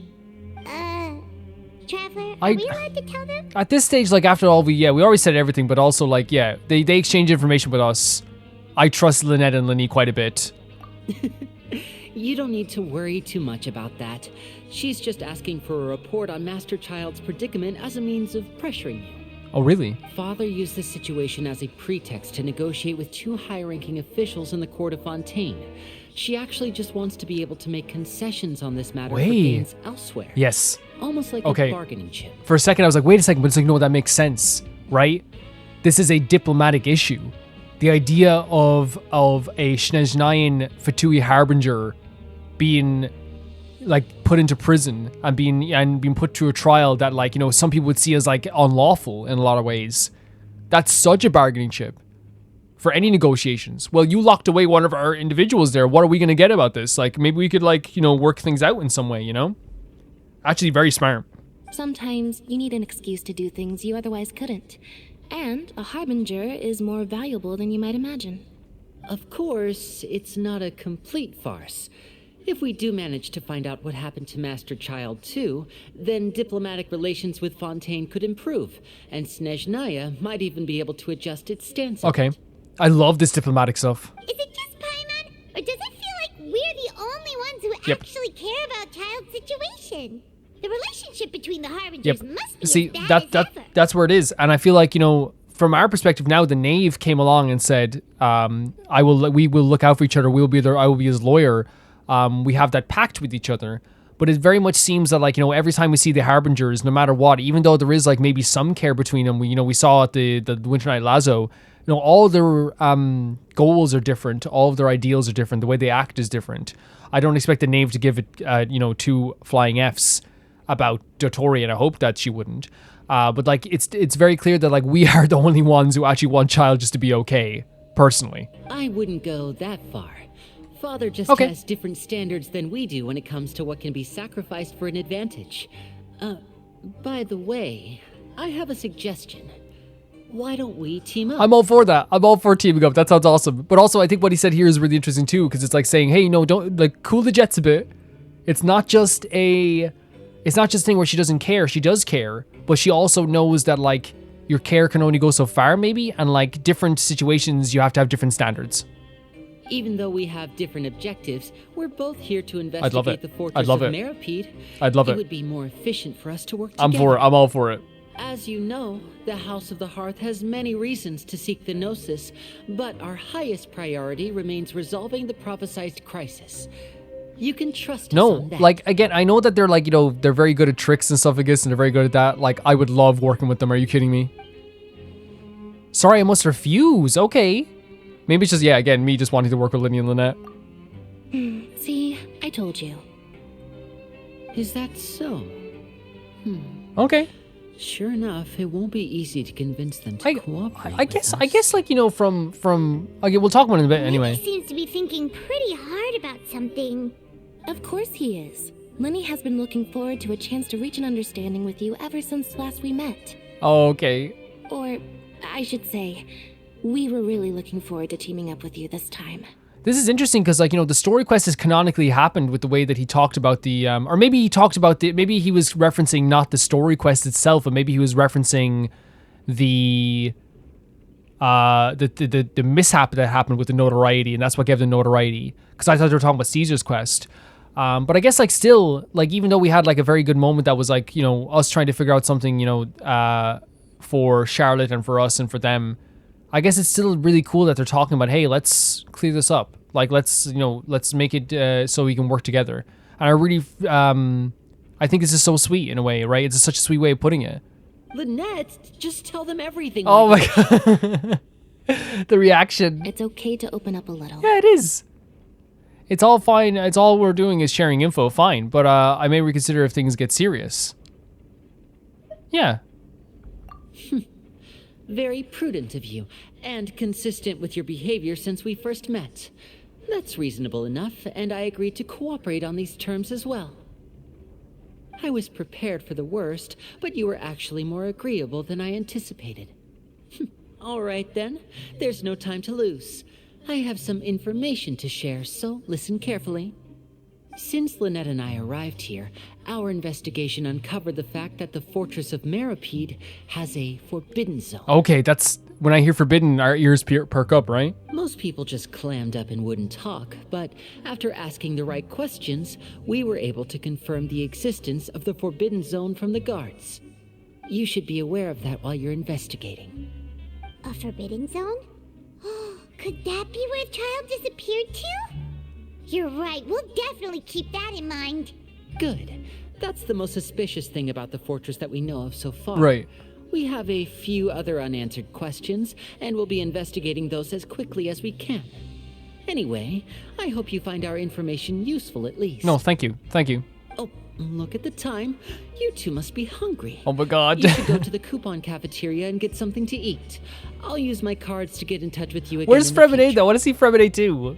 Traveler, are we allowed to tell them? At this stage, like after all, we already said everything, but also like, yeah, they exchange information with us. I trust Lynette and Lenny quite a bit. You don't need to worry too much about that. She's just asking for a report on Master Child's predicament as a means of pressuring you. Oh, really? Father used this situation as a pretext to negotiate with two high-ranking officials in the court of Fontaine. She actually just wants to be able to make concessions on this matter for gains elsewhere. Yes. Almost like Okay. a bargaining chip. For a second, I was like, wait a second, but it's like, no, that makes sense, right? This is a diplomatic issue. The idea of a Snezhnayan Fatui Harbinger being like put into prison and being put to a trial that, like, you know, some people would see as like unlawful in a lot of ways. That's such a bargaining chip for any negotiations. Well, you locked away one of our individuals there. What are we going to get about this? Like, maybe we could, like, you know, work things out in some way, you know? Actually, very smart. Sometimes you need an excuse to do things you otherwise couldn't. And a harbinger is more valuable than you might imagine. Of course, it's not a complete farce. If we do manage to find out what happened to Master Child too, then diplomatic relations with Fontaine could improve, and Snezhnaya might even be able to adjust its stance. Okay. I love this diplomatic stuff. Is it just Paimon, or does it feel like we're the only ones who actually care about Child's situation? The relationship between the Harbingers must be See, as bad as ever. that's where it is. And I feel like, you know, from our perspective now, the knave came along and said, we will look out for each other. I will be his lawyer. We have that pact with each other. But it very much seems that, like, you know, every time we see the Harbingers, no matter what, even though there is like maybe some care between them, we saw at the Winter Night Lazo, you know, all their goals are different. All of their ideals are different. The way they act is different. I don't expect the knave to give it, 2 flying Fs about Dotori, and I hope that she wouldn't. But like, it's very clear that, like, we are the only ones who actually want Child just to be okay, personally. I wouldn't go that far. Father just has different standards than we do when it comes to what can be sacrificed for an advantage. By the way, I have a suggestion. Why don't we team up? I'm all for that. I'm all for teaming up. That sounds awesome. But also, I think what he said here is really interesting too, because it's like saying, hey, no, don't, like, cool the jets a bit. It's not just a thing where she doesn't care. She does care, but she also knows that, like, your care can only go so far, maybe, and, like, different situations, you have to have different standards. Even though we have different objectives, we're both here to investigate the Fortress I'd love of it. Meropide. I'd love it. It would be more efficient for us to work I'm together. for it. I'm all for it. As you know, the House of the Hearth has many reasons to seek the Gnosis, but our highest priority remains resolving the prophesized crisis. You can trust us on that. Like, again, I know that they're, like, you know, they're very good at tricks and stuff like this, and they're very good at that. Like, I would love working with them. Are you kidding me? Sorry, I must refuse. Okay. Maybe it's just, yeah, again, me just wanting to work with Linny and Lynette. See, I told you. Is that so? Okay. Sure enough, it won't be easy to convince them to cooperate. I guess, like, you know, from okay, we'll talk about it in a bit anyway. He seems to be thinking pretty hard about something. Of course he is. Lenny has been looking forward to a chance to reach an understanding with you ever since last we met. Oh, okay. Or, I should say, we were really looking forward to teaming up with you this time. This is interesting because, like, you know, the story quest has canonically happened with the way that he talked about the, or maybe he talked about maybe he was referencing not the story quest itself, but maybe he was referencing the mishap that happened with the notoriety, and that's what gave the notoriety. Because I thought they were talking about Caesar's quest. But I guess, like, still, like, even though we had, like, a very good moment that was, like, you know, us trying to figure out something, you know, for Charlotte and for us and for them, I guess it's still really cool that they're talking about, hey, let's clear this up. Like, let's make it so we can work together. And I really, I think this is so sweet in a way, right? It's such a sweet way of putting it. Lynette, just tell them everything. Oh my god. The reaction. It's okay to open up a little. Yeah, it is. It's all fine. It's all we're doing is sharing info, fine. But I may reconsider if things get serious. Yeah. Very prudent of you, and consistent with your behavior since we first met. That's reasonable enough, and I agreed to cooperate on these terms as well. I was prepared for the worst, but you were actually more agreeable than I anticipated. All right then, there's no time to lose. I have some information to share, so listen carefully. Since Lynette and I arrived here, our investigation uncovered the fact that the Fortress of Meropide has a forbidden zone. Okay, that's when I hear forbidden, our ears perk up, right? Most people just clammed up and wouldn't talk, but after asking the right questions, we were able to confirm the existence of the forbidden zone from the guards. You should be aware of that while you're investigating. A forbidden zone? Could that be where the child disappeared to? You're right, we'll definitely keep that in mind. Good. That's the most suspicious thing about the fortress that we know of so far. Right. We have a few other unanswered questions, and we'll be investigating those as quickly as we can. Anyway, I hope you find our information useful at least. No, thank you. Thank you. Oh, look at the time. You two must be hungry. Oh my god. You should go to the coupon cafeteria and get something to eat. I'll use my cards to get in touch with you again. Where's Freminade though? I want to see Freminade too.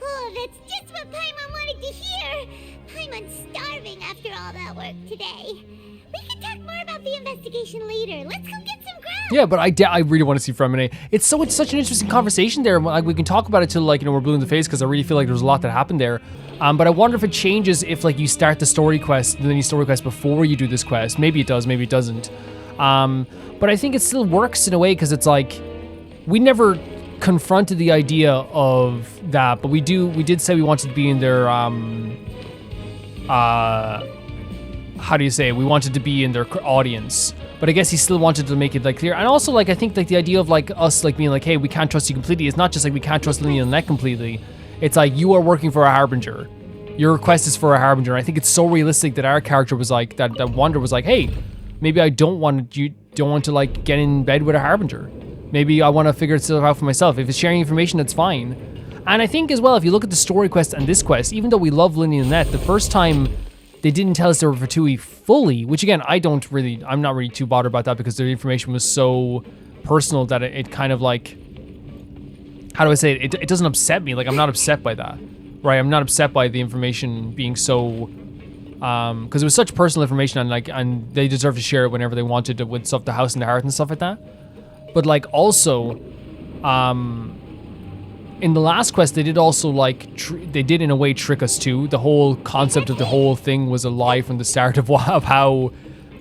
Oh, that's just what Paimon wanted to hear. Paimon's starving after all that work today. We can talk more about the investigation later. Let's go get some grub. Yeah, but I really want to see Freminade. It's such an interesting conversation there. Like, we can talk about it till, like, you know, we're blue in the face because I really feel like there's a lot that happened there. But I wonder if it changes if, like, you start the story quest, the mini story quest before you do this quest. Maybe it does, maybe it doesn't. But I think it still works in a way because it's like we never confronted the idea of that, but we did say we wanted to be in their how do you say it? We wanted to be in their audience. But I guess he still wanted to make it, like, clear. And also, like, I think, like, the idea of, like, us, like, being like, hey, we can't trust you completely. It's not just like we can't trust Lily and Lynette completely. It's like, you are working for a Harbinger. Your request is for a Harbinger. And I think it's so realistic that our character was like, that Wander was like, hey, maybe I don't want to, like, get in bed with a Harbinger. Maybe I want to figure it out for myself. If it's sharing information, that's fine. And I think, as well, if you look at the story quest and this quest, even though we love Lily and Lynette, the first time they didn't tell us they were Fatui fully, which again, I'm not really too bothered about that because the information was so personal that it kind of, like, how do I say it? It doesn't upset me. Like, I'm not upset by that, right? I'm not upset by the information being so, because it was such personal information and they deserve to share it whenever they wanted to with stuff, the house and the heart and stuff like that. But, like, also, in the last quest, they did also, like, they did in a way trick us too. The whole concept of the whole thing was a lie from the start of how,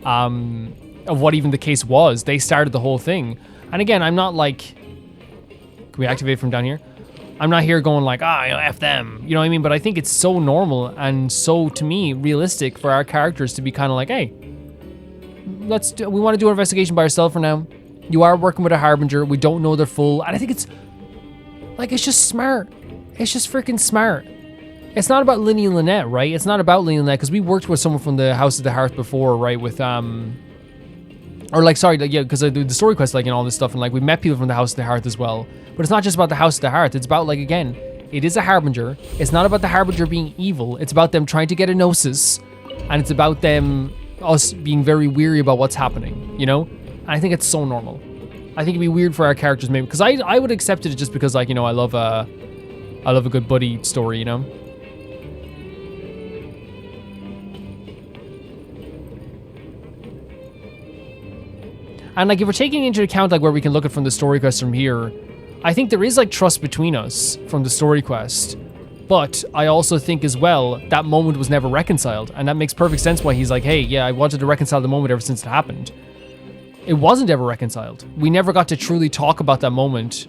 of what even the case was. They started the whole thing. And again, I'm not like, can we activate from down here? I'm not here going like, F them. You know what I mean? But I think it's so normal and so, to me, realistic for our characters to be kind of like, hey, we want to do our investigation by ourselves for now. You are working with a Harbinger. We don't know they're full. And I think it's, like, it's just smart. It's just freaking smart. It's not about Linny and Lynette, right? It's not about Linny and Lynette, because we worked with someone from the House of the Hearth before, right? With, because I do the story quest, like, and all this stuff, and, like, we met people from the House of the Hearth as well. But it's not just about the House of the Hearth. It's about, like, again, it is a Harbinger. It's not about the Harbinger being evil. It's about them trying to get a Gnosis, and it's about them us being very weary about what's happening, you know? And I think it's so normal. I think it'd be weird for our characters maybe, because I would accept it just because, like, you know, I love a good buddy story, you know? And like, if we're taking into account like where we can look at from the story quest from here, I think there is like trust between us from the story quest. But I also think as well, that moment was never reconciled. And that makes perfect sense why he's like, hey, yeah, I wanted to reconcile the moment ever since it happened. It wasn't ever reconciled. We never got to truly talk about that moment.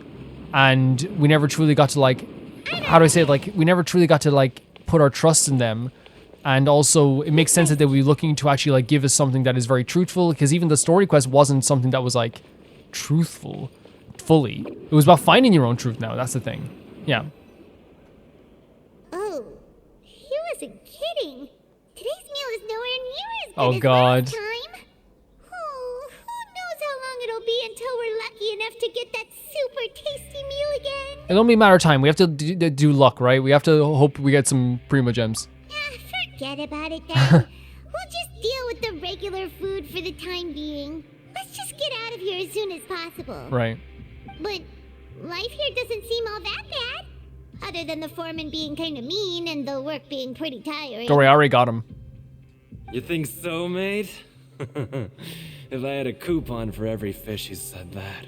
And we never truly got to like, how do I say it? Like, we never truly got to like put our trust in them. And also, it makes sense that they would be looking to actually like give us something that is very truthful, because even the story quest wasn't something that was like truthful fully. It was about finding your own truth now. That's the thing. Yeah. Oh, he wasn't kidding. Today's meal is nowhere near as good Oh, as God. last time. Oh, who knows how long it'll be until we're lucky enough to get that super tasty meal again. It'll only be a matter of time. We have to do luck, right? We have to hope we get some Prima Gems. Forget about it then. We'll just deal with the regular food for the time being. Let's just get out of here as soon as possible. Right. But life here doesn't seem all that bad. Other than the foreman being kind of mean and the work being pretty tiring. Don't worry, I already got him. You think so, mate? If I had a coupon for every fish who said that.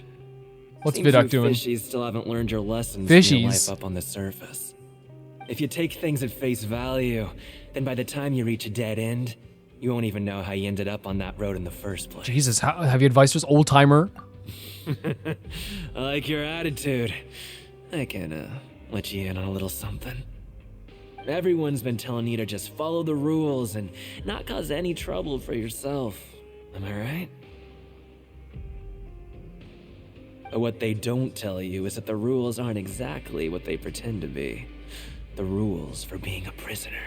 What's Seems Vidoc you doing? Fishies still haven't learned your lessons in your Fishies? life up on the surface. If you take things at face value, then by the time you reach a dead end, you won't even know how you ended up on that road in the first place. Jesus, have you advised us, old timer? I like your attitude. I can let you in on a little something. Everyone's been telling you to just follow the rules and not cause any trouble for yourself. Am I right? But what they don't tell you is that the rules aren't exactly what they pretend to be. The rules for being a prisoner.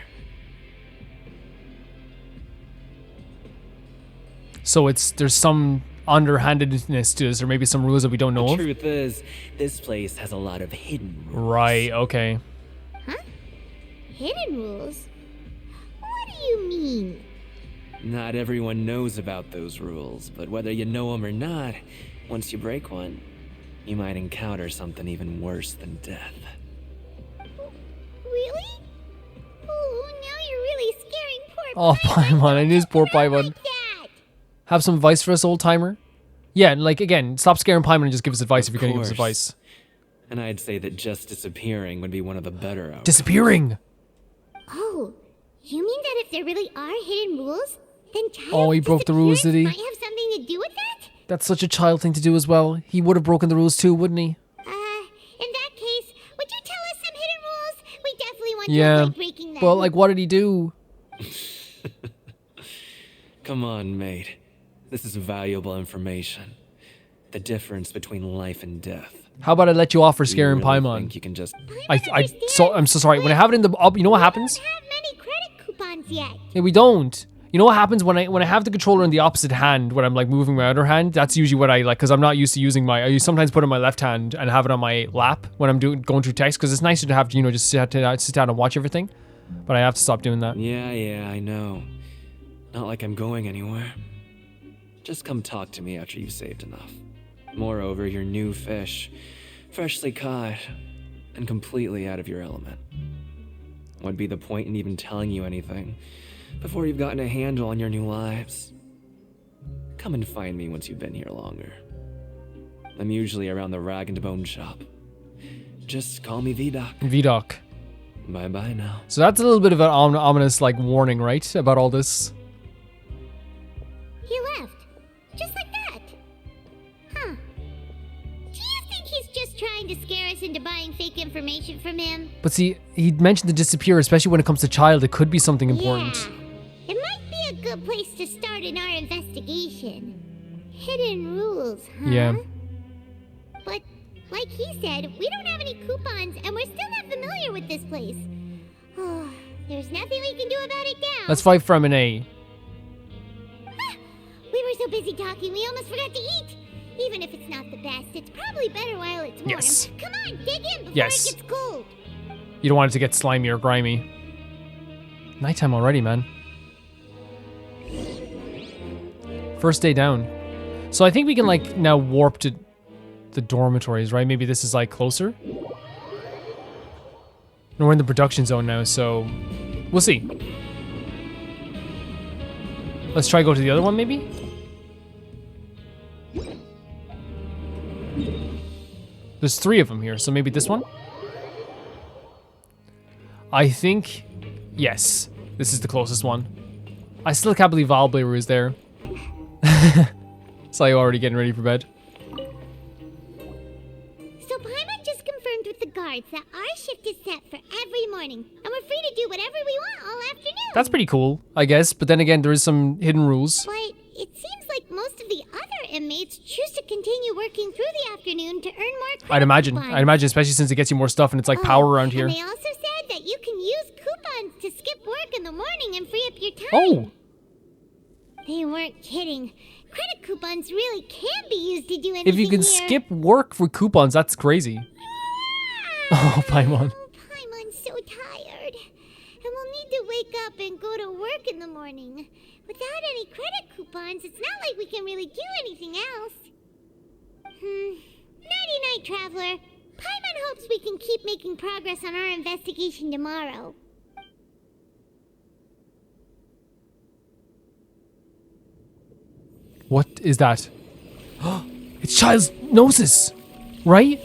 So there's some underhandedness to this, or maybe some rules that we don't know The of? truth is, this place has a lot of hidden rules. Right, okay. Huh? Hidden rules? What do you mean? Not everyone knows about those rules, but whether you know them or not, once you break one, you might encounter something even worse than death. Really? Oh, now you're really scaring poor Oh, Paimon, I knew this poor Paimon. Have some advice for us, old timer? Yeah, like, again, stop scaring Paimon and just give us advice if you're gonna give us course. advice. And I'd say that just disappearing would be one of the better outcomes. Disappearing! Oh, you mean that if there really are hidden rules, then child Oh, he broke the rules, did he? might have something to do with that? That's such a child thing to do as well. He would have broken the rules too, wouldn't he? In that case, would you tell us some hidden rules? We definitely want to Yeah. avoid breaking them. Well, like, what did he do? Come on, mate. This is valuable information. The difference between life and death. How about I let you off for Do you scaring really Paimon? think you can just... I'm so sorry. When I have it in the up, you know what happens? Many credit coupons yet. Yeah, we don't. You know what happens when I have the controller in the opposite hand when I'm like moving my other hand? That's usually what I like, because I'm not used to using I sometimes put it in my left hand and have it on my lap when I'm going through text, because it's nicer to have to, you know, just sit down and watch everything. But I have to stop doing that. Yeah, I know. Not like I'm going anywhere. Just come talk to me after you've saved enough. Moreover, you're new fish, freshly caught, and completely out of your element. What'd be the point in even telling you anything before you've gotten a handle on your new lives? Come and find me once you've been here longer. I'm usually around the rag and bone shop. Just call me Vidoc. Vidoc. Bye-bye now. So that's a little bit of an ominous like warning, right? About all this. He left. Just like that. Huh. Do you think he's just trying to scare us into buying fake information from him? But see, he mentioned to disappear, especially when it comes to child. It could be something important. Yeah. It might be a good place to start in our investigation. Hidden rules, huh? Yeah. But, like he said, we don't have any coupons, and we're still not familiar with this place. Oh, there's nothing we can do about it now. Let's fight for M&A. We were so busy talking, we almost forgot to eat. Even if it's not the best, it's probably better while it's warm. Yes. Come on, dig in before Yes. it gets cold. You don't want it to get slimy or grimy. Nighttime already, man. First day down. So I think we can like now warp to the dormitories, right? Maybe this is like closer. No, we're in the production zone now, so we'll see. Let's try go to the other one, maybe? There's 3 of them here, so maybe this one? I think, yes, this is the closest one. I still can't believe Valblaber is there. Saw you already getting ready for bed. So Paimon just confirmed with the guards that our shift is set for every morning, and we're free to do whatever we want all afternoon. That's pretty cool, I guess, but then again, there is some hidden rules. But it seems like most of the other inmates choose to continue working through the afternoon to earn more credit I'd imagine, coupons. especially since it gets you more stuff and it's like power around here. And they also said that you can use coupons to skip work in the morning and free up your time. Oh! They weren't kidding. Credit coupons really can be used to do anything If you can here. skip work for coupons, that's crazy. Oh, Paimon. Paimon's so tired. And we'll need to wake up and go to work in the morning. Without any credit coupons, it's not like we can really do anything else. Nighty-night, Traveler. Paimon hopes we can keep making progress on our investigation tomorrow. What is that? It's Child's Gnosis, right?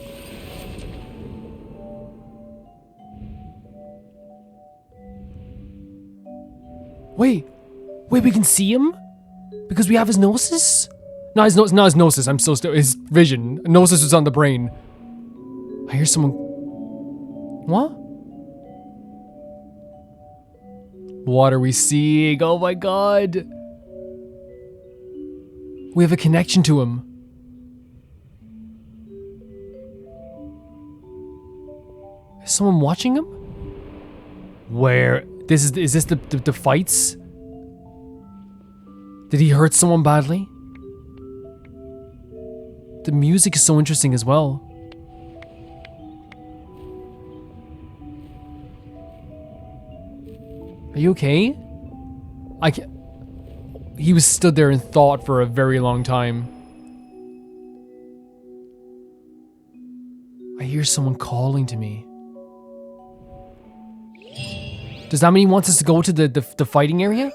Wait, we can see him? Because we have his Gnosis? No, not his Gnosis, I'm so still, his vision. Gnosis was on the brain. I hear someone... What? What are we seeing? Oh my god. We have a connection to him. Is someone watching him? Where? Is this the fights? Did he hurt someone badly? The music is so interesting as well. Are you okay? He was stood there in thought for a very long time. I hear someone calling to me. Does that mean he wants us to go to the fighting area? Are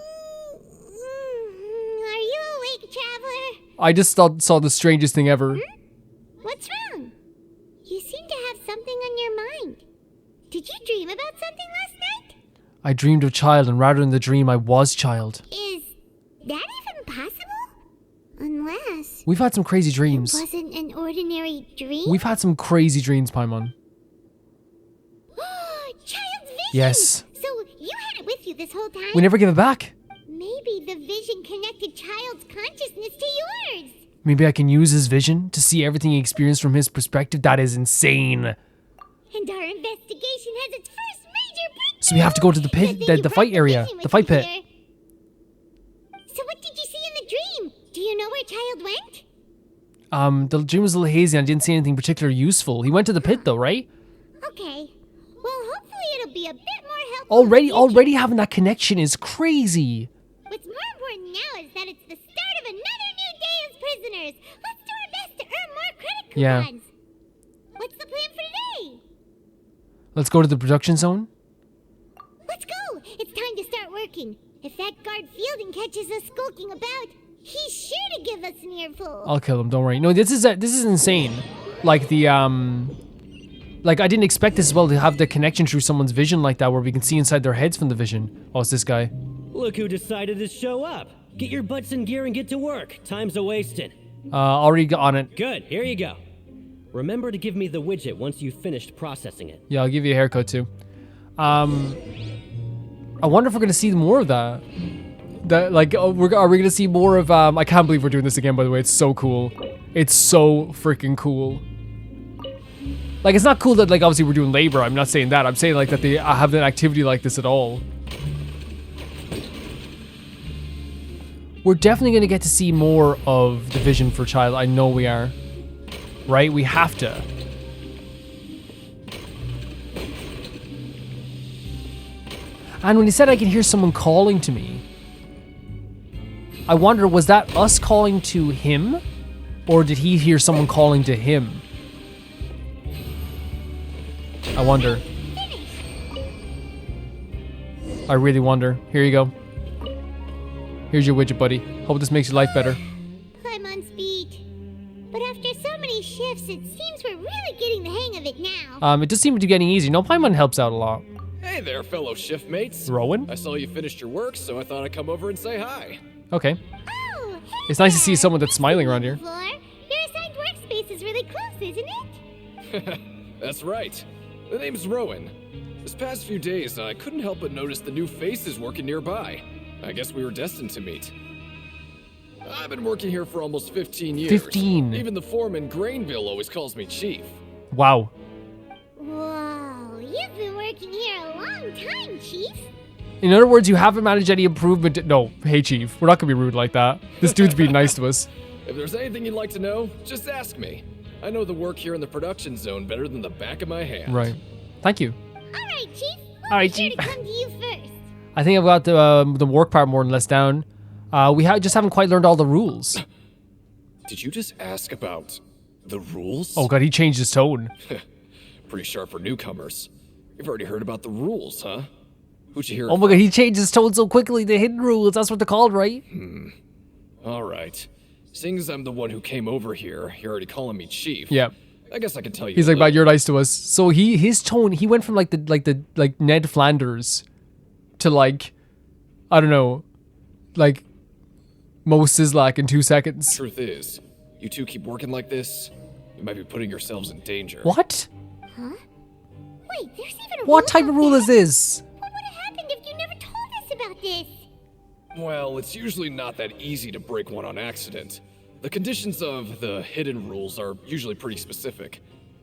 you awake, Traveler? I just saw the strangest thing ever. What's wrong? You seem to have something on your mind. Did you dream about something last night? I dreamed of Child, and rather than the dream, I was Child. Is that even possible? Unless... We've had some crazy dreams. It wasn't an ordinary dream? We've had some crazy dreams, Paimon. Child's vision! Yes. So you had it with you this whole time? We never give it back. Maybe the vision connected Child's consciousness to yours. Maybe I can use his vision to see everything he experienced from his perspective. That is insane. And our investigation has its first major breakthrough. So we have to go to the pit, the fight area, the fight pit. So what did you see in the dream? Do you know where Child went? The dream was a little hazy and I didn't see anything particularly useful. He went to the pit though, right? Okay. Well, hopefully it'll be a bit more helpful. Already having that connection is crazy. What's more important now is that it's the start of another new day as prisoners. Let's do our best to earn more credit coupons. Yeah. What's the plan for today? Let's go to the production zone. Let's go. It's time to start working. If that guard Fielding catches us skulking about, he's sure to give us an earful. I'll kill him, don't worry. No, this is insane. Like the like I didn't expect this as well to have the connection through someone's vision like that where we can see inside their heads from the vision. Oh, it's this guy. Look who decided to show up. Get your butts in gear and get to work. Time's a-wasting. Already got on it. Good, here you go. Remember to give me the widget once you've finished processing it. Yeah, I'll give you a haircut too. I wonder if we're gonna see more of that. Like, are we gonna see more of? I can't believe we're doing this again. By the way, it's so cool. It's so freaking cool. Like, it's not cool that like obviously we're doing labor. I'm not saying that. I'm saying like that they have an activity like this at all. We're definitely gonna get to see more of the vision for Child. I know we are. Right? We have to. And when he said I can hear someone calling to me, I wonder, was that us calling to him? Or did he hear someone calling to him? I wonder. I really wonder. Here you go. Here's your widget, buddy. Hope this makes your life better. I'm on speed. But after so many shifts, it seems we're really getting the hang of it now. It does seem to be getting easy. No, Paimon helps out a lot. Hey there, fellow shift mates. Rowan? I saw you finished your work, so I thought I'd come over and say hi. Okay. Oh, hey It's nice to see there. someone that's smiling around here. Floor. Your assigned workspace is really close, isn't it? That's right. The name's Rowan. This past few days, I couldn't help but notice the new faces working nearby. I guess we were destined to meet. I've been working here for almost 15 years. 15. Even the foreman, Grainville, always calls me Chief. Wow. Whoa, you've been working here a long time, Chief. In other words, you haven't managed any improvement. No, hey, Chief. We're not going to be rude like that. This dude's being nice to us. If there's anything you'd like to know, just ask me. I know the work here in the production zone better than the back of my hand. Right. Thank you. All right, Chief. All right, Sure Chief. to come to you first. I think I've got the work part more than less down. We just haven't quite learned all the rules. Did you just ask about the rules? Oh god, he changed his tone. Pretty sharp for newcomers. You've already heard about the rules, huh? Who'd you hear? Oh my god, he changed his tone so quickly. The hidden rules, that's what they're called, right? All right. Seeing as I'm the one who came over here, you're already calling me Chief. Yeah. I guess I can tell you. He's a like, man, little. you're nice to us. So his tone, he went from like Ned Flanders to like, I don't know, like Mo Sislak in 2 seconds. Truth is, you two keep working like this, you might be putting yourselves in danger. What? Huh? Wait, there's even a What rule type of about rule that? is this? What would have happened if you never told us about this? Well, it's usually not that easy to break one on accident. The conditions of the hidden rules are usually pretty specific.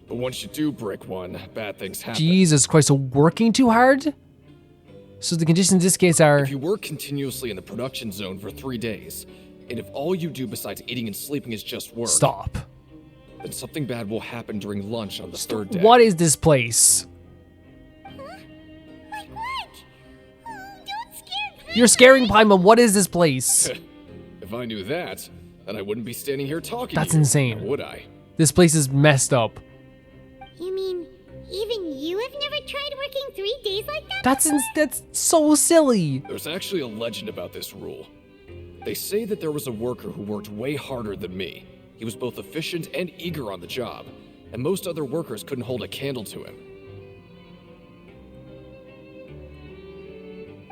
But once you do break one, bad things happen. Jesus Christ, so working too hard? So the conditions in this case are... If you work continuously in the production zone for 3 days, and if all you do besides eating and sleeping is just work... Stop. Then something bad will happen during lunch on the third day. What is this place? Like what? Oh, don't scare me. You're scaring Paimon. What is this place? If I knew that, then I wouldn't be standing here talking That's to you, insane. now would I? This place is messed up. You mean, even you have never tried working 3 days like that? That's so silly. There's actually a legend about this rule. They say that there was a worker who worked way harder than me. He was both efficient and eager on the job, and most other workers couldn't hold a candle to him.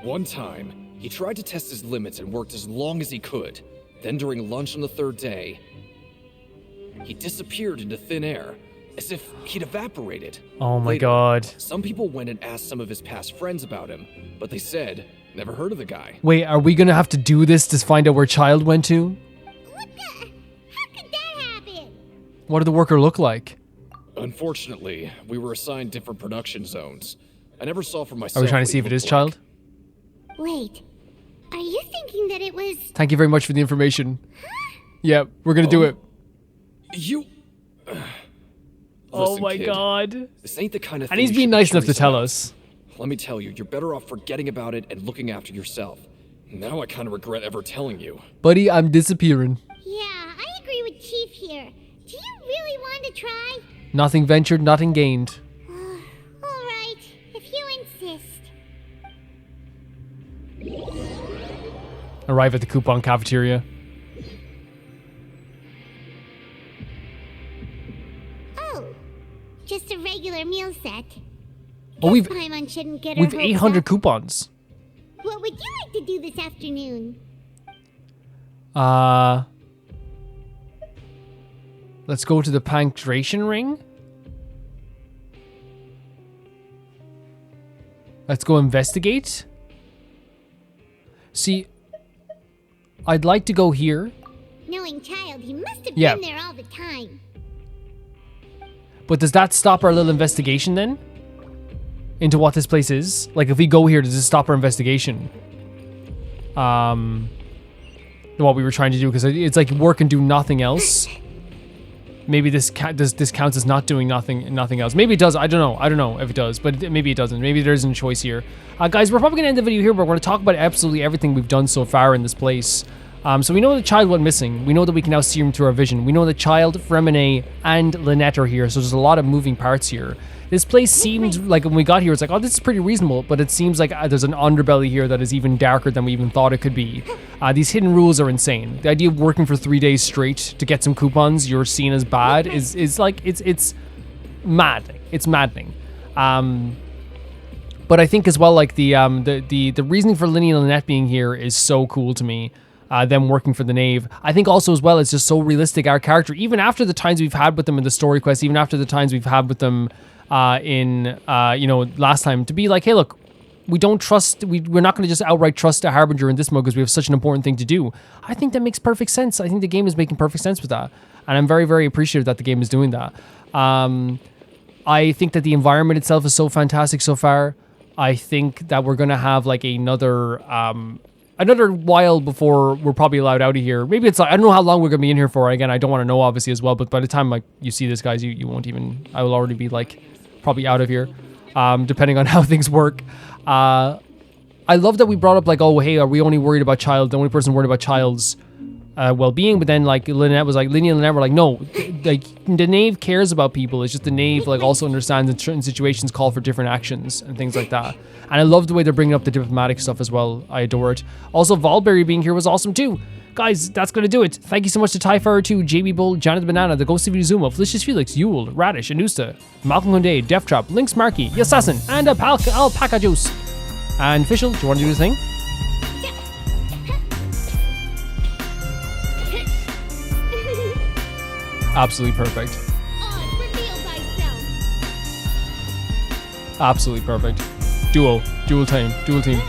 One time, he tried to test his limits and worked as long as he could. Then during lunch on the third day, he disappeared into thin air, as if he'd evaporated. Oh my Later, god. some people went and asked some of his past friends about him, but they said, never heard of the guy. Wait, are we gonna have to do this to find out where Child went to? What the? How could that happen? What did the worker look like? Unfortunately, we were assigned different production zones. I never saw for myself. Are we trying what to see he if it is looked Child? Wait, are you thinking that it was... Thank you very much for the information. Yeah, we're gonna do it. You. Oh Listen, my kid, god. This ain't the kind of And thing he's you being should be nice enough to curious tell about. us. Let me tell you, you're better off forgetting about it and looking after yourself. Now I kind of regret ever telling you. Buddy, I'm disappearing. Yeah, I agree with Chief here. Do you really want to try? Nothing ventured, nothing gained. All right, if you insist. Arrive at the coupon cafeteria. Oh, just a regular meal set. Oh, we've Paimon shouldn't get her hopes 800 up. coupons. What would you like to do this afternoon? Let's go to the punctuation ring. Let's go investigate. See, I'd like to go here, Knowing Child, he must have Yeah. been there all the time. but does that stop our little investigation then? Into what this place is? Like, if we go here, does this stop our investigation? What we were trying to do, because it's like work and do nothing else. Maybe this counts as not doing nothing else. Maybe it does. I don't know if it does, but maybe it doesn't. Maybe there isn't a choice here. Guys, we're probably gonna end the video here, but we're gonna talk about absolutely everything we've done so far in this place. So we know the child went missing. We know that we can now see him through our vision. We know the child, Fremine, and Lynette are here. So there's a lot of moving parts here. This place seemed like when we got here, it's like, oh, this is pretty reasonable. But it seems like there's an underbelly here that is even darker than we even thought it could be. These hidden rules are insane. The idea of working for 3 days straight to get some coupons you're seen as bad is like, it's mad. It's maddening. But I think as well, like the reasoning for Linny and Lynette being here is so cool to me. Them working for the Knave. I think also as well, it's just so realistic. Our character, even after the times we've had with them in the story quest, even after the times we've had with them last time, to be like, hey, look, we don't trust, we're not going to just outright trust a Harbinger in this mode because we have such an important thing to do. I think that makes perfect sense. I think the game is making perfect sense with that. And I'm very, very appreciative that the game is doing that. I think that the environment itself is so fantastic so far. I think that we're going to have like another while before we're probably allowed out of here. Maybe it's like, I don't know how long we're going to be in here for. Again, I don't want to know obviously as well, but by the time like you see this, guys, you won't even, I will already be like probably out of here, depending on how things work. I love that we brought up like, oh, hey, are we only worried about the only person worried about Child's well-being? But then like Linny and Lynette were like, no, like the Knave cares about people. It's just the Knave like also understands in certain situations call for different actions and things like that. And I love the way they're bringing up the diplomatic stuff as well. I adore it. Also, Valberry being here was awesome too. Guys, that's going to do it. Thank you so much to Tyfire2, JB Bull, Janet the Banana, the Ghost of Izuma, Felicious Felix, Yule, Radish, Anusta, Malcolm Hunday, Death Trap, Lynx Markey, Yassassin, and Alpaca Juice. And Fischl, do you want to do the thing? Absolutely perfect. Absolutely perfect. Dual team.